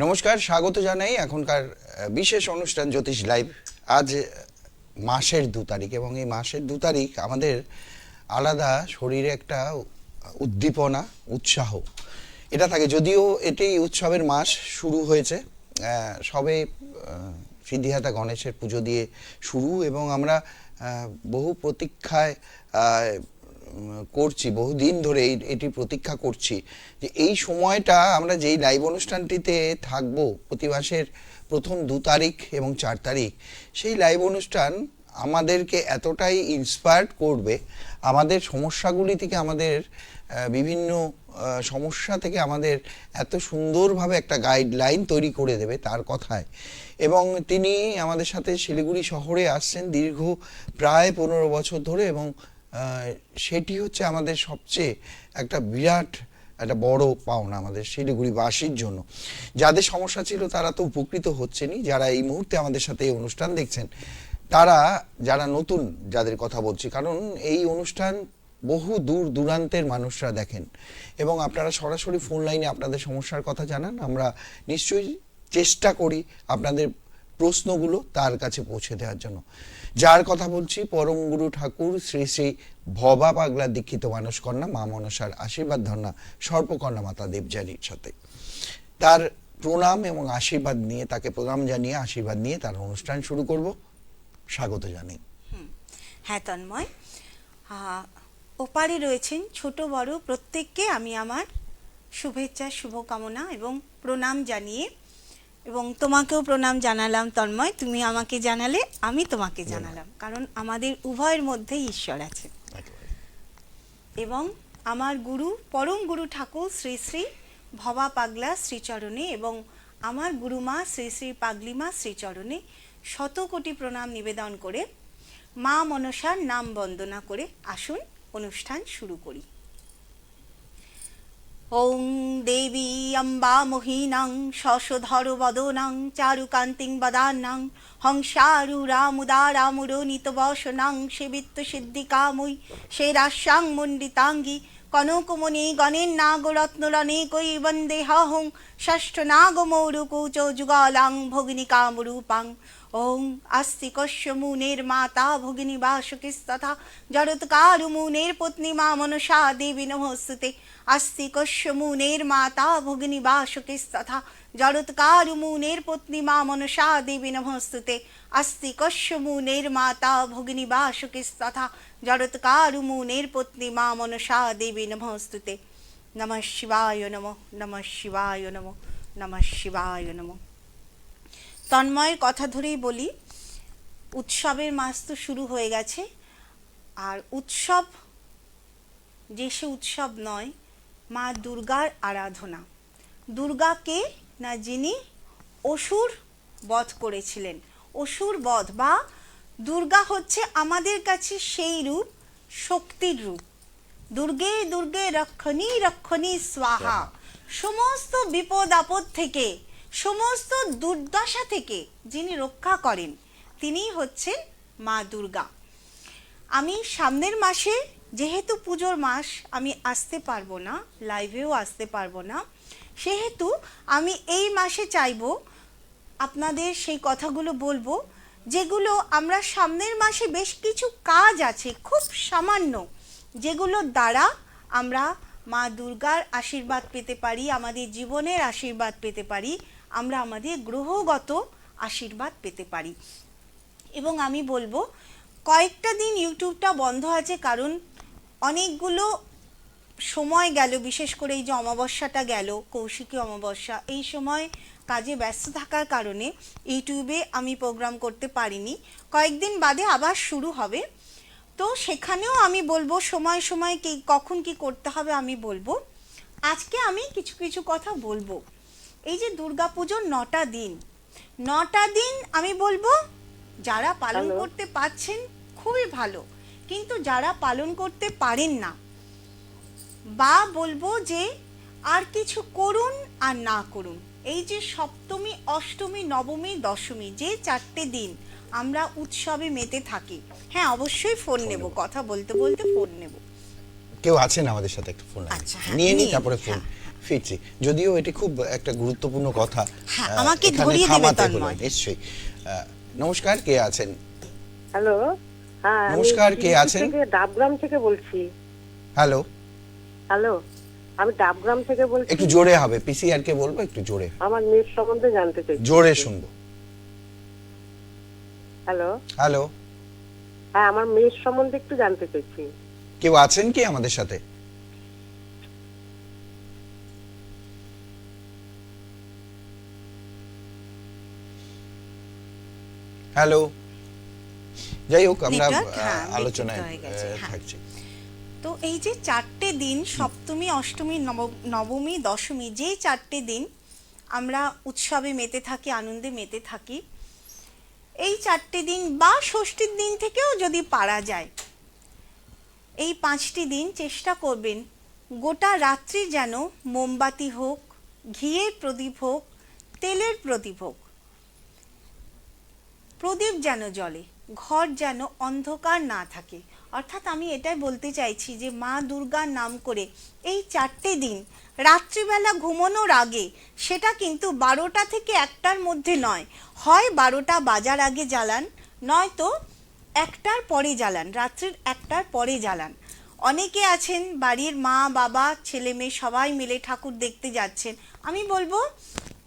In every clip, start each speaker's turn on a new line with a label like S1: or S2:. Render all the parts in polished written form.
S1: নমস্কার, স্বাগত জানাই এখনকার বিশেষ অনুষ্ঠান জ্যোতিষ লাইভ। আজ মাসের 2 তারিখ এবং এই মাসের 2 তারিখ আমাদের আলাদা শরীরে একটা উদ্দীপনা, উৎসাহ এটা থাকে। যদিও এটি উৎসবের মাস শুরু হয়েছে, সবে সিদ্ধিদাতা গণেশের পুজো দিয়ে শুরু, এবং আমরা বহু প্রতীক্ষায় করছি, বহুদিন ধরে এটি প্রতীক্ষা করছি যে এই সময়টা আমরা যেই লাইভ অনুষ্ঠানটিতে থাকবো প্রতি মাসের প্রথম 2 তারিখ এবং 4 তারিখ, সেই লাইভ অনুষ্ঠান আমাদেরকে এতটাই ইন্সপায়ার্ড করবে, আমাদের সমস্যাগুলি থেকে, আমাদের বিভিন্ন সমস্যা থেকে আমাদের এত সুন্দরভাবে একটা গাইডলাইন তৈরি করে দেবে তার কথায়। এবং তিনি আমাদের সাথে শিলিগুড়ি শহরে আসছেন দীর্ঘ প্রায় 15 বছর ধরে, এবং সেটি হচ্ছে আমাদের সবচেয়ে একটা বিরাট একটা বড় পাওনা আমাদের শিলিগুড়িবাসীর জন্য। যাদের সমস্যা ছিল তারা তো উপকৃত হচ্ছেনই, যারা এই মুহূর্তে আমাদের সাথে এই অনুষ্ঠান দেখছেন তারা, যারা নতুন যাদের কথা বলছি, কারণ এই অনুষ্ঠান বহু দূর দূরান্তের মানুষরা দেখেন এবং আপনারা সরাসরি ফোন লাইনে আপনাদের সমস্যার কথা জানান। আমরা নিশ্চয়ই চেষ্টা করি আপনাদের প্রশ্নগুলো তার কাছে পৌঁছে দেওয়ার জন্য। যার কথা বলছি পরম গুরু ঠাকুর শ্রী শ্রী ভবা পাগলা দীক্ষিত মানসকন্যা মা মনসার আশীর্বাদ ধন্যা সর্পকন্যা মাতা দেবযানীর সাথে তার প্রণাম এবং আশীর্বাদ নিয়ে, তাকে প্রণাম জানিয়ে আশীর্বাদ নিয়ে তার অনুষ্ঠান শুরু করব। স্বাগত জানাই।
S2: হ্যাঁ তন্ময়, ওপারে রয়েছেন ছোট বড় প্রত্যেককে আমি আমার শুভেচ্ছা, শুভকামনা এবং প্রণাম জানিয়ে, এবং তোমাকেও প্রণাম জানালাম তন্ময়, তুমি আমাকে জানালে, আমি তোমাকে জানালাম, কারণ আমাদের উভয়ের মধ্যে ঈশ্বর আছে। এবং আমার গুরু পরম গুরু ঠাকুর শ্রী শ্রী ভবা পাগলা শ্রীচরণে এবং আমার গুরুমা শ্রী শ্রী পাগলিমা শ্রীচরণে শত কোটি প্রণাম নিবেদন করে মা মনসার নাম বন্দনা করে আসুন অনুষ্ঠান শুরু করি। ওং দেবী অম্বা মোহিনাং শশধর বদনাং চারুকান্তিং বদানাং হংসারুরামুদারামুরনিত বসনাং সেবিত্ব সিদ্ধিকাময়ী শেরাশ্যাং মণ্ডিতাঙ্গী কনকমণি গণেন নাগরত্নরনেকৈ বন্দেহং ষষ্ঠ নাগমৌরুকুচ যুগলাং ভগিনীকামরূপাং। ওং আস্তি কশ্য মুনের মাতা ভগিনী বাসুকিস্তথা জড়ৎকারু মুনের পত্নী মা মনসা দেবী নমস্তুতে। আস্তি কশ্য মুনের মাতা ভগিনী বাসুকিস্তথা জড়ৎকারু মুনের পত্নী মা মনসা দেবী নমস্তুতে। আস্তি কশ্য মুনের মাতা ভগিনী বাসুকিস্তথা জড়ৎকারু মুনের পত্নী মা মনসা দেবী নমস্তুতে। নমঃ শিবায় নমঃ, নমঃ শিবায় নমঃ, নমঃ শিবায় নমঃ। তন্ময়ের কথা ধরেই বলি, উৎসবের মাস তো শুরু হয়ে গেছে, আর উৎসব যে সে উৎসব নয়, মা দুর্গার আরাধনা। দুর্গাকে না, যিনি অসুর বধ করেছিলেন, অসুর বধ, বা দুর্গা হচ্ছে আমাদের কাছে সেই রূপ, শক্তির রূপ। দুর্গে দুর্গে রক্ষণী রক্ষণী স্বাহা। সমস্ত বিপদ আপদ থেকে, সমস্ত দুর্দশা থেকে যিনি রক্ষা করেন তিনিই হচ্ছেন মা দুর্গা। আমি সামনের মাসে, যেহেতু পুজোর মাস, আমি আসতে পারবো না, লাইভেও আসতে পারবো না, সেহেতু আমি এই মাসে চাইবো আপনাদের সেই কথাগুলো বলবো যেগুলো আমরা সামনের মাসে, বেশ কিছু কাজ আছে খুব সামান্য, যেগুলোর দ্বারা আমরা মা দুর্গার আশীর্বাদ পেতে পারি, আমাদের জীবনের আশীর্বাদ পেতে পারি, আমরা আমাদের গ্রহগত আশীর্বাদ পেতে পারি। এবং আমি বলবো, কয়েকটা দিন ইউটিউবটা বন্ধ আছে, কারণ অনেকগুলো সময় গেল, বিশেষ করে এই যে অমাবস্যাটা গেল, কৌশিকী অমাবস্যা, এই সময় কাজে ব্যস্ত থাকার কারণে ইউটিউবে আমি প্রোগ্রাম করতে পারিনি। কয়েকদিন বাদে আবার শুরু হবে, তো সেখানেও আমি বলবো সময় সময় কি কখন কি করতে হবে আমি বলবো। আজকে আমি কিছু কিছু কথা বলবো। এই যে দুর্গাপুজোর 9টা দিন, 9টা দিন আমি বলবো যারা পালন করতে পারছেন খুবই ভালো, কিন্তু যারা পালন করতে পারেন না, বা বলবো যে আর কিছু করুন আর না করুন, এই যে সপ্তমী, অষ্টমী, নবমী, দশমী, যে 4টে দিন আমরা উৎসবে মেতে থাকি। হ্যাঁ, অবশ্যই ফোন নেব, কথা বলতে বলতে ফোন নেব।
S1: কেউ আছেন আমাদের সাথে একটা ফোন
S2: আচ্ছা, হ্যাঁ,
S1: নিয়ে নি
S2: নিয়ে
S1: তারপরে
S2: নিই,
S1: ফোন
S2: হ্যাঁ।
S1: ফিরছি, যদিও এটি খুব একটা গুরুত্বপূর্ণ কথা।
S2: হ্যাঁ, আমাকে
S1: এখানে
S2: ধরিয়ে দেবে
S1: থামাতে হলো,
S2: তন্ময়।
S1: নিশ্চয়ই। নমস্কার, কে আছেন?
S3: হ্যালো, হ্যাঁ আমি
S1: নমস্কার, কে
S3: শিলিগুড়ি
S1: আছেন?
S3: থেকে ডাবগ্রাম থেকে বলছি।
S1: হ্যালো,
S3: হ্যালো, আমি ডাবগ্রাম থেকে বলছি।
S1: একটু জোরে হবে, পিসিআর কে বলবো একটু জোরে,
S3: আমার মেয়ের সম্বন্ধে জানতে চাই।
S1: জোরে শুনবো।
S3: হ্যালো,
S1: হ্যালো,
S3: হ্যাঁ আমার মেয়ের সম্বন্ধে একটু জানতে চাইছি।
S1: কেউ আছেন কি আমাদের সাথে? হ্যালো, যাই হোক আমরা
S2: Network, হ্যাঁ,
S1: আলোচনায়
S2: বিচ্যুত হয়ে গেছে, হ্যাঁ।
S1: থাকছি।
S2: তো এই যে 4টে দিন, সপ্তমী, অষ্টমী, নবমী, দশমী, যেই 4টে দিন আমরা উৎসবে মেতে থাকি, আনন্দে মেতে থাকি, এই 4টে দিন বা ষষ্ঠীর দিন থেকেও যদি পারা যায়, এই 5টি দিন চেষ্টা করবেন গোটা রাত্রি যেন মোমবাতি হোক, ঘিয়ের প্রদীপ হোক, তেলের প্রদীপ হোক, প্রদীপ যেন জ্বলে, ঘর যেন অন্ধকার না থাকে। অর্থাৎ আমি এটাই বলতে চাইছি যে মা দুর্গার নাম করে এই 4টে দিন রাত্রিবেলা ঘুমানোর আগে, সেটা কিন্তু 12টা থেকে 1টার মধ্যে নয়, হয় 12টা বাজার আগে জ্বালান, নয়তো 1টার পরে জ্বালান, রাত্রির 1টার পরে জ্বালান। অনেকে আছেন বাড়ির মা বাবা ছেলে মেয়ে সবাই মিলে ঠাকুর দেখতে যাচ্ছেন, আমি বলবো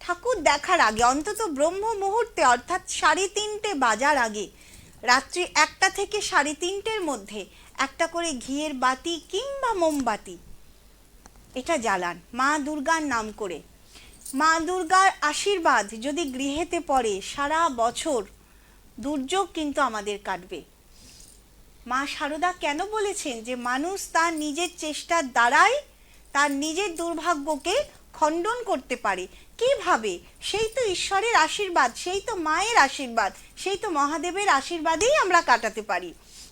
S2: ঠাকুর দেখার আগে অন্তত ব্রহ্ম মুহূর্তে, অর্থাৎ 3:30 বাজার আগে, রাত্রি 1টা থেকে 3:30-এর মধ্যে একটা করে ঘিয়ের বাতি কিংবা মোমবাতি এটা জ্বালান মা দুর্গার নাম করে। মা দুর্গার আশীর্বাদ যদি গৃহেতে পড়ে, সারা বছর দুর্যোগ কিন্তু আমাদের কাটবে। মা শারদা কেন বলেছেন যে মানুষ তার নিজের চেষ্টার দ্বারাই তার নিজের দুর্ভাগ্যকে খণ্ডন করতে পারে? কিভাবে? সেই তো ঈশ্বরের আশীর্বাদ, সেই তো মায়ের আশীর্বাদ, সেই তো মহাদেবের আশীর্বাদেই আমরা কাটাতে পারি।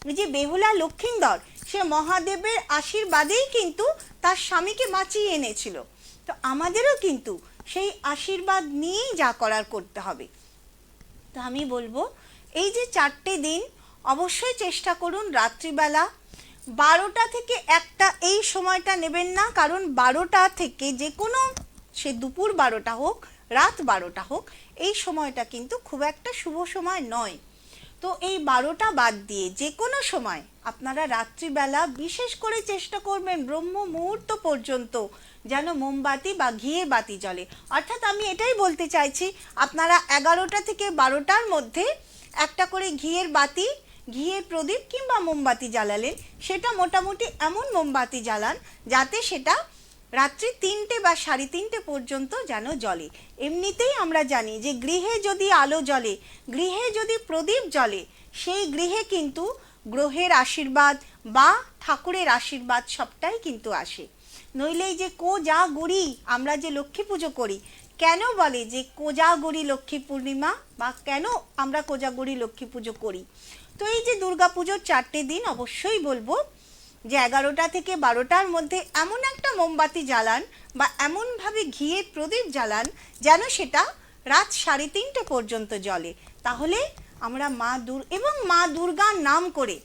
S2: এই যে বেহুলা লক্ষিন্দর, সে মহাদেবের আশীর্বাদেই কিন্তু তার স্বামীকে বাঁচিয়ে এনেছিল। তো আমাদেরও কিন্তু সেই আশীর্বাদ নিয়েই যা করার করতে হবে। তো আমি বলবো এই যে 4টে দিন অবশ্যই চেষ্টা করুন রাত্রিবেলা 12টা থেকে 1টা এই সময়টা নেবেন না, কারণ 12টা থেকে যে কোনো, সে দুপুর 12টা হোক, রাত 12টা হোক, এই সময়টা কিন্তু খুব একটা শুভ সময় নয়। তো এই 12টা বাদ দিয়ে যে কোনো সময় আপনারা রাত্রিবেলা বিশেষ করে চেষ্টা করবেন ব্রহ্ম মুহূর্ত পর্যন্ত যেন মোমবাতি বা ঘিয়ের বাতি জ্বলে। অর্থাৎ আমি এটাই বলতে চাইছি, আপনারা 11টা থেকে 12টার মধ্যে একটা করে ঘিয়ের বাতি, ঘিয়ের প্রদীপ কিংবা মোমবাতি জ্বালালেন, সেটা মোটামুটি এমন মোমবাতি জ্বালান যাতে সেটা রাত্রি 3টে বা 3:30 পর্যন্ত যেন জ্বলে। এমনিতেই আমরা জানি যে গৃহে যদি আলো জ্বলে, গৃহে যদি প্রদীপ জ্বলে, সেই গৃহে কিন্তু গ্রহের আশীর্বাদ বা ঠাকুরের আশীর্বাদ সবটাই কিন্তু আসে। নইলেই যে কোজাগরী, আমরা যে লক্ষ্মী পুজো করি, কেন বলে যে কোজাগরী লক্ষ্মী পূর্ণিমা, বা কেন আমরা কোজাগরী লক্ষ্মী পুজো করি? তো এই যে দুর্গা পুজোর 4টে দিন অবশ্যই বলবো যে 11টা থেকে 12টার মধ্যে এমন একটা মোমবাতি জ্বালান বা এমনভাবে ঘিয়ের প্রদীপ জ্বালান যেন সেটা রাত 3:30 পর্যন্ত জ্বলে। তাহলে আমরা মা দুর্গার নাম করে,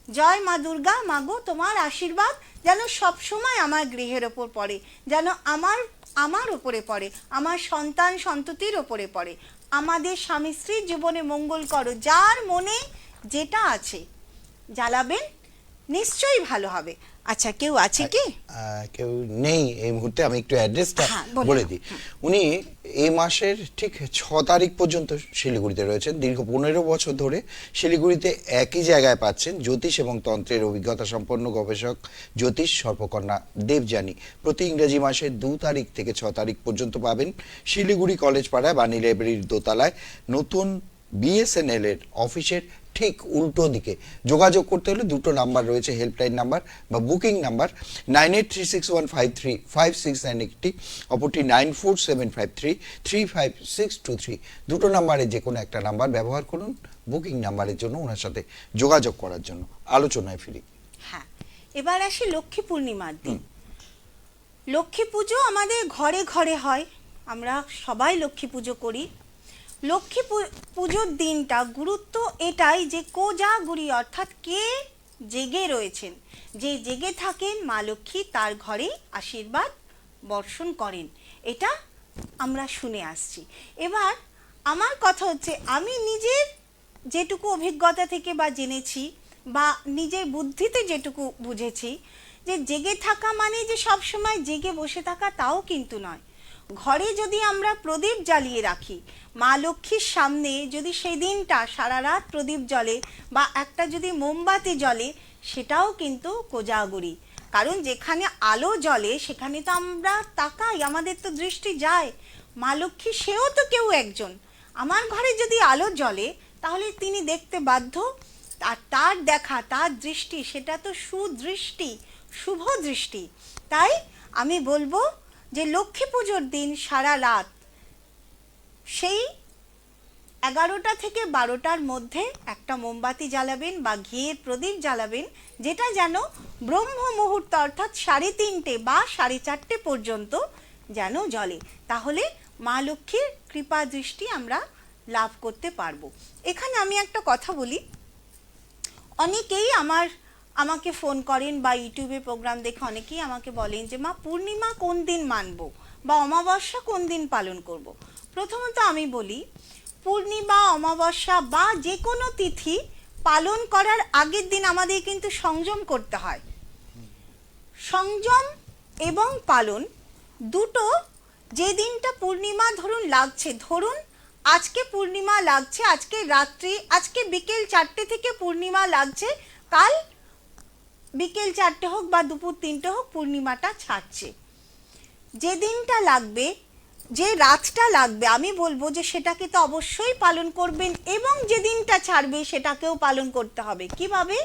S2: জয় মা দুর্গা, মাগো তোমার আশীর্বাদ যেন সবসময় আমার গৃহের ওপর পড়ে, যেন আমার ওপরে পড়ে, আমার সন্তান সন্ততির ওপরে পড়ে, আমাদের স্বামী স্ত্রীর জীবনে মঙ্গল করো। যার মনে যেটা আছে জ্বালাবেন, নিশ্চয়ই ভালো হবে। আচ্ছা, কেউ আছে কি?
S1: কেউ নেই এই মুহূর্তে, আমি একটু অ্যাড্রেসটা
S2: হ্যাঁ, বলুন।
S1: বলে দিই। উনি এই মাসের ঠিক 6 তারিখ পর্যন্ত শিলিগুড়িতে রয়েছেন। দীর্ঘ 15 বছর ধরে শিলিগুড়িতে একই জায়গায় পাচ্ছেন জ্যোতিষ এবং তন্ত্রের অভিজ্ঞতা সম্পন্ন গবেষক জ্যোতিষ সর্পকন্যা দেবযানী। প্রতি ইংরেজি মাসের 2 তারিখ থেকে 6 তারিখ পর্যন্ত পাবেন শিলিগুড়ি কলেজ পাড়ায় বাণী লাইব্রেরির দোতলায় নতুন বিএসএনএল এর অফিসের ঠিক উল্টো দিকে। যোগাযোগ করতে হলে দুটো নাম্বার রয়েছে, হেল্পলাইন নাম্বার বা বুকিং নাম্বার 9836153569 একটি, অপরটি 9475335623। দুটো নাম্বারে যে কোনো একটা নাম্বার ব্যবহার করুন বুকিং নাম্বারের জন্য, ওনার সাথে যোগাযোগ করার জন্য। আলোচনায় ফিরি।
S2: হ্যাঁ, এবার আসি লক্ষ্মী পূর্ণিমার দিন। লক্ষ্মী পুজো আমাদের ঘরে ঘরে হয়, আমরা সবাই লক্ষ্মী পুজো করি। লক্ষ্মী পুজোর দিনটা গুরুত্ব এটাই যে কোজাগরী, অর্থাৎ কে জেগে রয়েছেন, যে জেগে থাকেন মা লক্ষ্মী তার ঘরে আশীর্বাদ বর্ষণ করেন, এটা আমরা শুনে আসছি। এবার আমার কথা হচ্ছে, আমি নিজের যেটুকু অভিজ্ঞতা থেকে বা জেনেছি বা নিজের বুদ্ধিতে যেটুকু বুঝেছি, যে জেগে থাকা মানে যে সব সময় জেগে বসে থাকা তাও কিন্তু নয়। ঘরে যদি আমরা প্রদীপ জ্বালিয়ে রাখি, মা লক্ষ্মীর সামনে যদি সেই দিনটা সারা রাত প্রদীপ জ্বলে বা একটা যদি মোমবাতি জ্বলে, সেটাও কিন্তু কোজাগরি। কারণ যেখানে আলো জ্বলে সেখানে তো আমরা তাকাই, আমাদের তো দৃষ্টি যায়। মা লক্ষ্মী সেও তো কেউ একজন। আমার ঘরে যদি আলো জ্বলে তাহলে তিনি দেখতে বাধ্য, আর তার দেখা, তার দৃষ্টি, সেটা তো সুদৃষ্টি, শুভ দৃষ্টি। তাই আমি বলবো যে লক্ষ্মী পুজোর দিন সারা রাত সেই 11টা থেকে 12টার মধ্যে একটা মোমবাতি জ্বালাবেন বা ঘিয়ের প্রদীপ জ্বালাবেন, যেটা যেন ব্রহ্ম মুহূর্ত অর্থাৎ 3:30 বা 4:30 পর্যন্ত যেন জ্বলে। তাহলে মা লক্ষ্মীর কৃপা দৃষ্টি আমরা লাভ করতে পারবো। এখানে আমি একটা কথা বলি, অনেকেই আমাকে ফোন করেন বা ইউটিউবে প্রোগ্রাম দেখে অনেকেই আমাকে বলেন যে মা পূর্ণিমা কোন দিন মানবো বা অমাবস্যা কোন দিন পালন করব। প্রথমত আমি বলি, পূর্ণিমা, অমাবস্যা বা যে কোনো তিথি পালন করার আগের দিন আমাদের কিন্তু সংযম করতে হয়। সংযম এবং পালন দুটো, যে দিনটা পূর্ণিমা ধরুন লাগছে, ধরুন আজকে পূর্ণিমা লাগছে, আজকে রাত্রি, আজকে বিকেল 4টে থেকে পূর্ণিমা লাগছে, কাল বিকেল 4টে হোক বা দুপুর 3টে হোক পূর্ণিমাটা ছাড়ছে। যে দিনটা লাগবে, যে রাতটা লাগবে, আমি বলবো যে সেটাকে তো অবশ্যই পালন করবেন, এবং যে দিনটা ছাড়বে সেটাকেও পালন করতে হবে। কিভাবে?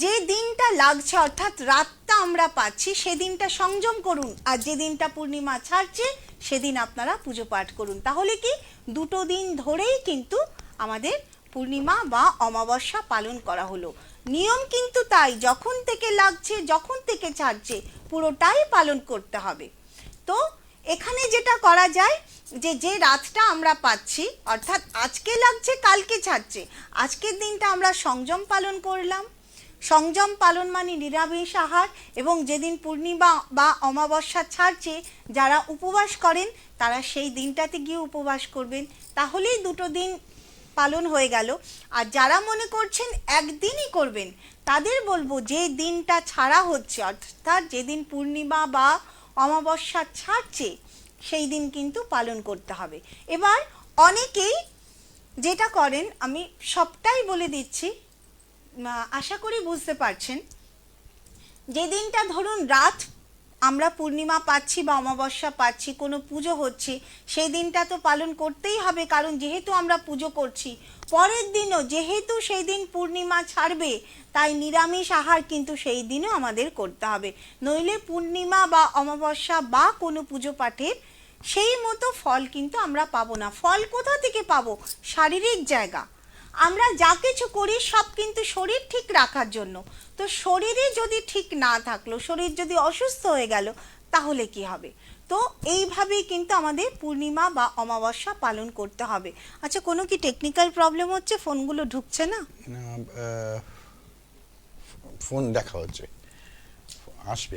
S2: যে দিনটা লাগছে অর্থাৎ রাতটা আমরা পাচ্ছি সেদিনটা সংযম করুন, আর যে দিনটা পূর্ণিমা ছাড়ছে সেদিন আপনারা পুজো পাঠ করুন। তাহলে কি দুটো দিন ধরেই কিন্তু আমাদের পূর্ণিমা বা অমাবস্যা পালন করা হলো। নিয়ম কিন্তু তাই, যখন থেকে লাগছে, যখন থেকে ছাড়ছে, পুরোটাই পালন করতে হবে। তো এখানে যেটা করা যায়, যে রাতটা আমরা পাচ্ছি অর্থাৎ আজকে লাগছে কালকে ছাড়ছে, আজকের দিনটা আমরা সংযম পালন করলাম। সংযম পালন মানে নিরামিষ আহার, এবং যেদিন পূর্ণিমা বা অমাবস্যা ছাড়ছে যারা উপবাস করেন তারা সেই দিনটাতে গিয়ে উপবাস করবেন, তাহলেই দুটো দিন পালন হয়ে গেল। আর যারা মনে করছেন একদিনই করবেন তাদের বলবো, যে দিনটা ছাড়া হচ্ছে অর্থাৎ যেদিন পূর্ণিমা বা অমাবস্যা ছাড়ছে সেই দিন কিন্তু পালন করতে হবে। এবার অনেকেই যেটা করেন, আমি সবটাই বলে দিচ্ছি, আশা করি বুঝতে পারছেন। যে দিনটা ধরুন রাত আমরা পূর্ণিমা পাচ্ছি বা অমাবস্যা পাচ্ছি, কোনো পুজো হচ্ছে, সেই দিনটা তো পালন করতেই হবে, কারণ যেহেতু আমরা পুজো করছি। পরের দিনও যেহেতু সেই দিন পূর্ণিমা ছাড়বে, তাই নিরামিষ আহার কিন্তু সেই দিনও আমাদের করতে হবে, নইলে পূর্ণিমা বা অমাবস্যা বা কোনো পুজো পাঠের সেই মতো ফল কিন্তু আমরা পাবো না। ফল কোথা থেকে পাবো? শারীরিক জায়গা। আমরা যা কিছু করি সব কিন্তু শরীর ঠিক রাখার জন্য। তো শরীরে যদি ঠিক না থাকলো, শরীর যদি অসুস্থ হয়ে গেল, তাহলে কি হবে? তো এইভাবেই কিন্তু আমাদের পূর্ণিমা বা অমাবস্যা পালন করতে হবে। আচ্ছা, কোনো কি টেকনিক্যাল প্রবলেম হচ্ছে? ফোনগুলো ঢুকছে না?
S1: ফোন দেখা হচ্ছে, আসবে।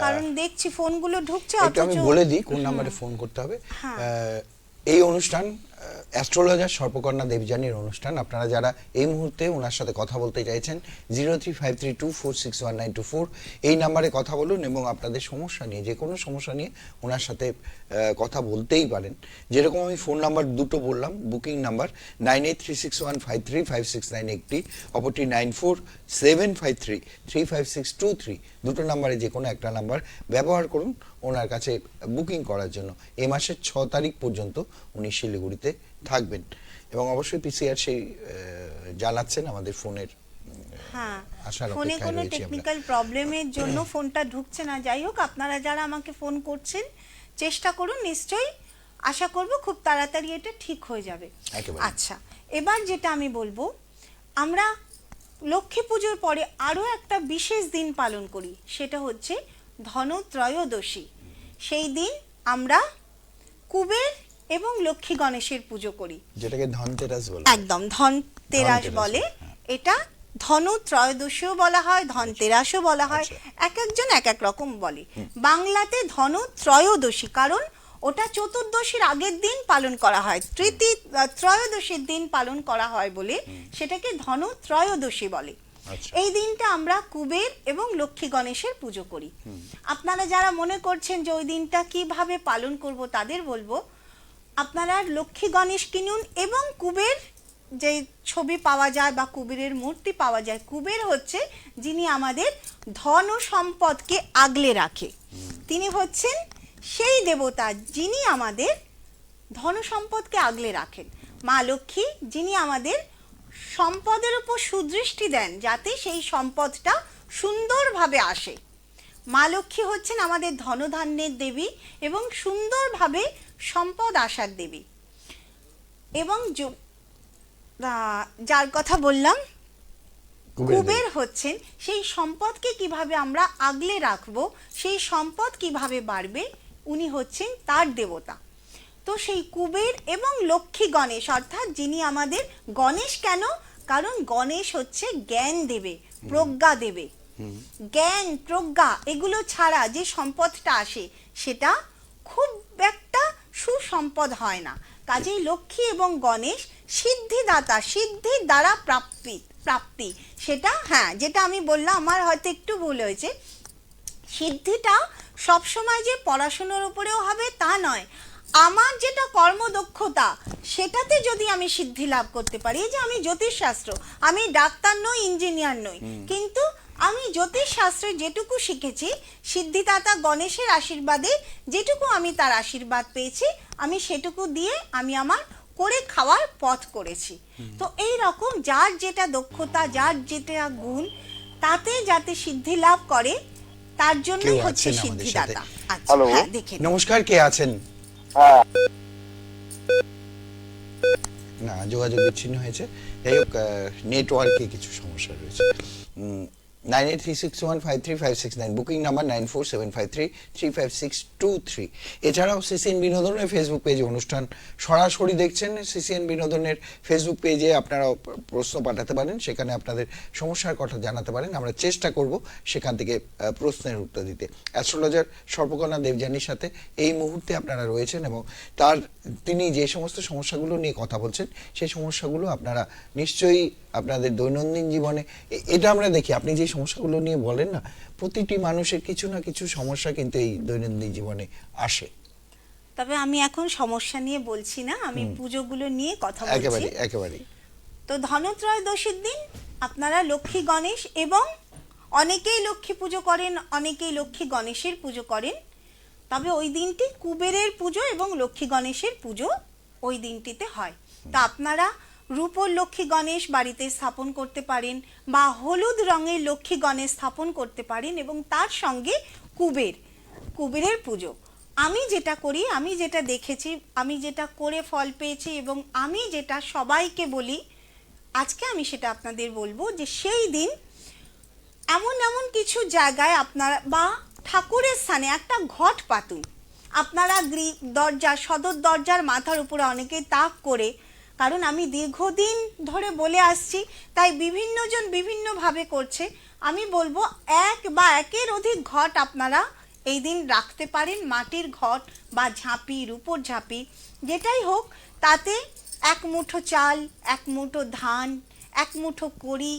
S2: কারণ দেখছি ফোনগুলো ঢুকছে,
S1: একটু আমি বলে দিই কোন নাম্বারে ফোন করতে হবে। এই অনুষ্ঠান অ্যাস্ট্রোলজার সর্পকন্যা দেবযানীর অনুষ্ঠান। আপনারা যারা এই মুহূর্তে ওনার সাথে কথা বলতে চাইছেন 0353246194 এই নাম্বারে কথা বলুন, এবং আপনাদের সমস্যা নিয়ে, যে কোনো সমস্যা নিয়ে ওনার সাথে কথা বলতেই পারেন। যেরকম আমি ফোন নাম্বার দুটো বললাম, বুকিং নাম্বার 9836153569 একটি, অপরটি 9475335623। দুটো নাম্বারে যে কোনো একটা নাম্বার ব্যবহার করুন ওনার কাছে বুকিং করার জন্য। এই মাসের 6 তারিখ পর্যন্ত উনি শিলিগুড়িতে থাকবেন, এবং অবশ্যই পিসিআর সেই জানাচ্ছেন আমাদের ফোনের।
S2: হ্যাঁ,
S1: আশার
S2: ফোনে
S1: অপেক্ষায়
S2: কোনো
S1: রয়েছি আমরা।
S2: টেকনিক্যাল প্রবলেমের জন্য ফোনটা ঢুকছে না। যাই হোক, আপনারা যারা আমাকে ফোন করছেন চেষ্টা করুন, নিশ্চয়ই আশা করব খুব তাড়াতাড়ি এটা ঠিক হয়ে যাবে।
S1: একেবারে।
S2: আচ্ছা, এবার যেটা আমি বলবো, আমরা লক্ষ্মী পুজোর পরে আরও একটা বিশেষ দিন পালন করি, সেটা হচ্ছে ধনত্রয়োদশী। সেই দিন আমরা কুবের এবং লক্ষ্মী গণেশের পুজো করি,
S1: যেটাকে ধনতেরাস বলে।
S2: একদম ধনতেরাস বলে। এটা ধনু ত্রয়োদশীও বলা হয়, ধনতেরাসও বলা হয়, এক একজন এক এক রকম বলে। বাংলাতে ধনু ত্রয়োদশী, কারণ ওটা চতুর্দশীর আগের দিন পালন করা হয়, ত্রয়োদশীর দিন পালন করা হয় বলে সেটাকে ধনু ত্রয়োদশী বলে। এই দিনটা আমরা কুবের এবং লক্ষ্মী গণেশের পুজো করি। আপনারা যারা মনে করছেন যে ওই দিনটা কিভাবে পালন করব, তাদের বলবো আপনারা লক্ষ্মী গণেশ কিনুন এবং কুবের যে ছবি পাওয়া যায় বা কুবেরের মূর্তি পাওয়া যায়, কুবের হচ্ছে যিনি আমাদের ধন ও সম্পদকে আগলে রাখে। তিনি হচ্ছেন সেই দেবতা যিনি আমাদের ধন সম্পদকে আগলে রাখেন। মা লক্ষ্মী যিনি আমাদের সম্পদের উপর সুদৃষ্টি দেন যাতে সেই সম্পদটা সুন্দরভাবে আসে। মা লক্ষ্মী হচ্ছেন আমাদের ধনধান্যের দেবী এবং সুন্দরভাবে সম্পদ আসার দেবী। এবং যার কথা বললাম কুবের হচ্ছেন সেই সম্পদকে কিভাবে আমরা আগলে রাখবো, সেই সম্পদ কিভাবে বাড়বে, উনি হচ্ছেন তার দেবতা। তো সেই কুবের এবং লক্ষ্মী গণেশ, অর্থাৎ যিনি আমাদের গণেশ, কেন? কারণ গণেশ হচ্ছে জ্ঞান দেবে, প্রজ্ঞা দেবে। জ্ঞান প্রজ্ঞা এগুলো ছাড়া যে সম্পদটা আসে সেটা খুব একটা সুসম্পদ হয় না। কাজেই লক্ষ্মী এবং গণেশ সিদ্ধিদাতা, সিদ্ধির দ্বারা প্রাপ্তি সেটা, হ্যাঁ যেটা আমি বললাম, আমার হয়তো একটু ভুল হয়েছে। সিদ্ধিটা সবসময় যে পড়াশোনার উপরেও হবে তা নয়, আমার যেটা কর্মদক্ষতা সেটাতে যদি আমি সিদ্ধি লাভ করতে পারি। যে আমি জ্যোতিষশাস্ত্র, আমি ডাক্তার নই, ইঞ্জিনিয়ার নই, কিন্তু আমি জ্যোতিষশাস্ত্রে যেটুকু শিখেছি, সিদ্ধিদাতা গণেশের আশীর্বাদে যেটুকু আমি তার আশীর্বাদ পেয়েছি, আমি সেটুকু দিয়ে আমি আমার করে খাওয়ার পথ করেছি। তো এই রকম যার যেটা দক্ষতা, যার যেটা গুণ, তাতে যাতে সিদ্ধি লাভ করে তার জন্যই হচ্ছে সিদ্ধিদাতা। আচ্ছা, হ্যাঁ দেখেন।
S1: নমস্কার, কে আছেন?
S4: হ্যাঁ,
S1: না, যোগাযোগ বিচ্ছিন্ন হয়েছে। যাই হোক, নেটওয়ার্কে কিছু সমস্যা রয়েছে। 9836153569, বুকিং নাম্বার 9475335623। এছাড়াও সিসিএন বিনোদনের ফেসবুক পেজে অনুষ্ঠান সরাসরি দেখছেন। সিসিএন বিনোদনের ফেসবুক পেজে আপনারা প্রশ্ন পাঠাতে পারেন, সেখানে আপনাদের সমস্যার কথা জানাতে পারেন। আমরা চেষ্টা করব সেখান থেকে প্রশ্নের উত্তর দিতে। অ্যাস্ট্রোলজার সর্পকন্যা দেবযানীর সাথে এই মুহূর্তে আপনারা রয়েছেন এবং তিনি যে সমস্ত সমস্যাগুলো নিয়ে কথা বলছেন সেই সমস্যাগুলো আপনারা নিশ্চয়ই আপনাদের দৈনন্দিন জীবনে, এটা আমরা দেখি আপনি যে সমস্যাগুলো নিয়ে বলেন না, প্রতিটি মানুষের কিছু না কিছু সমস্যা কিন্তু এই দৈনন্দিন জীবনে আসে।
S2: তবে আমি এখন সমস্যা নিয়ে বলছি না, আমি পুজোগুলো নিয়ে কথা বলছি।
S1: একেবারে।
S2: তো ধনত্রয়োদশীর দিন আপনারা লক্ষ্মী গণেশ, এবং অনেকেই লক্ষ্মী পুজো করেন, অনেকেই লক্ষ্মী গণেশের পুজো করেন। তবে ওই দিনটি কুবেরের পুজো এবং লক্ষ্মী গণেশের পুজো ওই দিনটিতে হয়। তা আপনারা রূপোর লক্ষ্মী গণেশ বাড়িতে স্থাপন করতে পারেন, বা হলুদ রঙের লক্ষ্মী গণেশ স্থাপন করতে পারেন, এবং তার সঙ্গে কুবেরের পুজো। আমি যেটা করি, আমি যেটা দেখেছি, আমি যেটা করে ফল পেয়েছি, এবং আমি যেটা সবাইকে বলি, আজকে আমি সেটা আপনাদের বলবো যে সেই দিন এমন এমন কিছু জায়গায় আপনারা বা ঠাকুরের স্থানে একটা ঘট পাতুন। আপনারা সদর দরজার মাথার উপরে অনেকে তাক করে, কারণ আমি দীর্ঘদিন ধরে বলে আসছি, তাই বিভিন্নজন বিভিন্নভাবে করছে। আমি বলবো এক বা একের অধিক ঘট আপনারা এই দিন রাখতে পারেন, মাটির ঘট বা ঝাঁপি, রূপোর ঝাঁপি, যেটাই হোক। তাতে এক মুঠো চাল, এক মুঠো ধান, এক মুঠো কড়ি,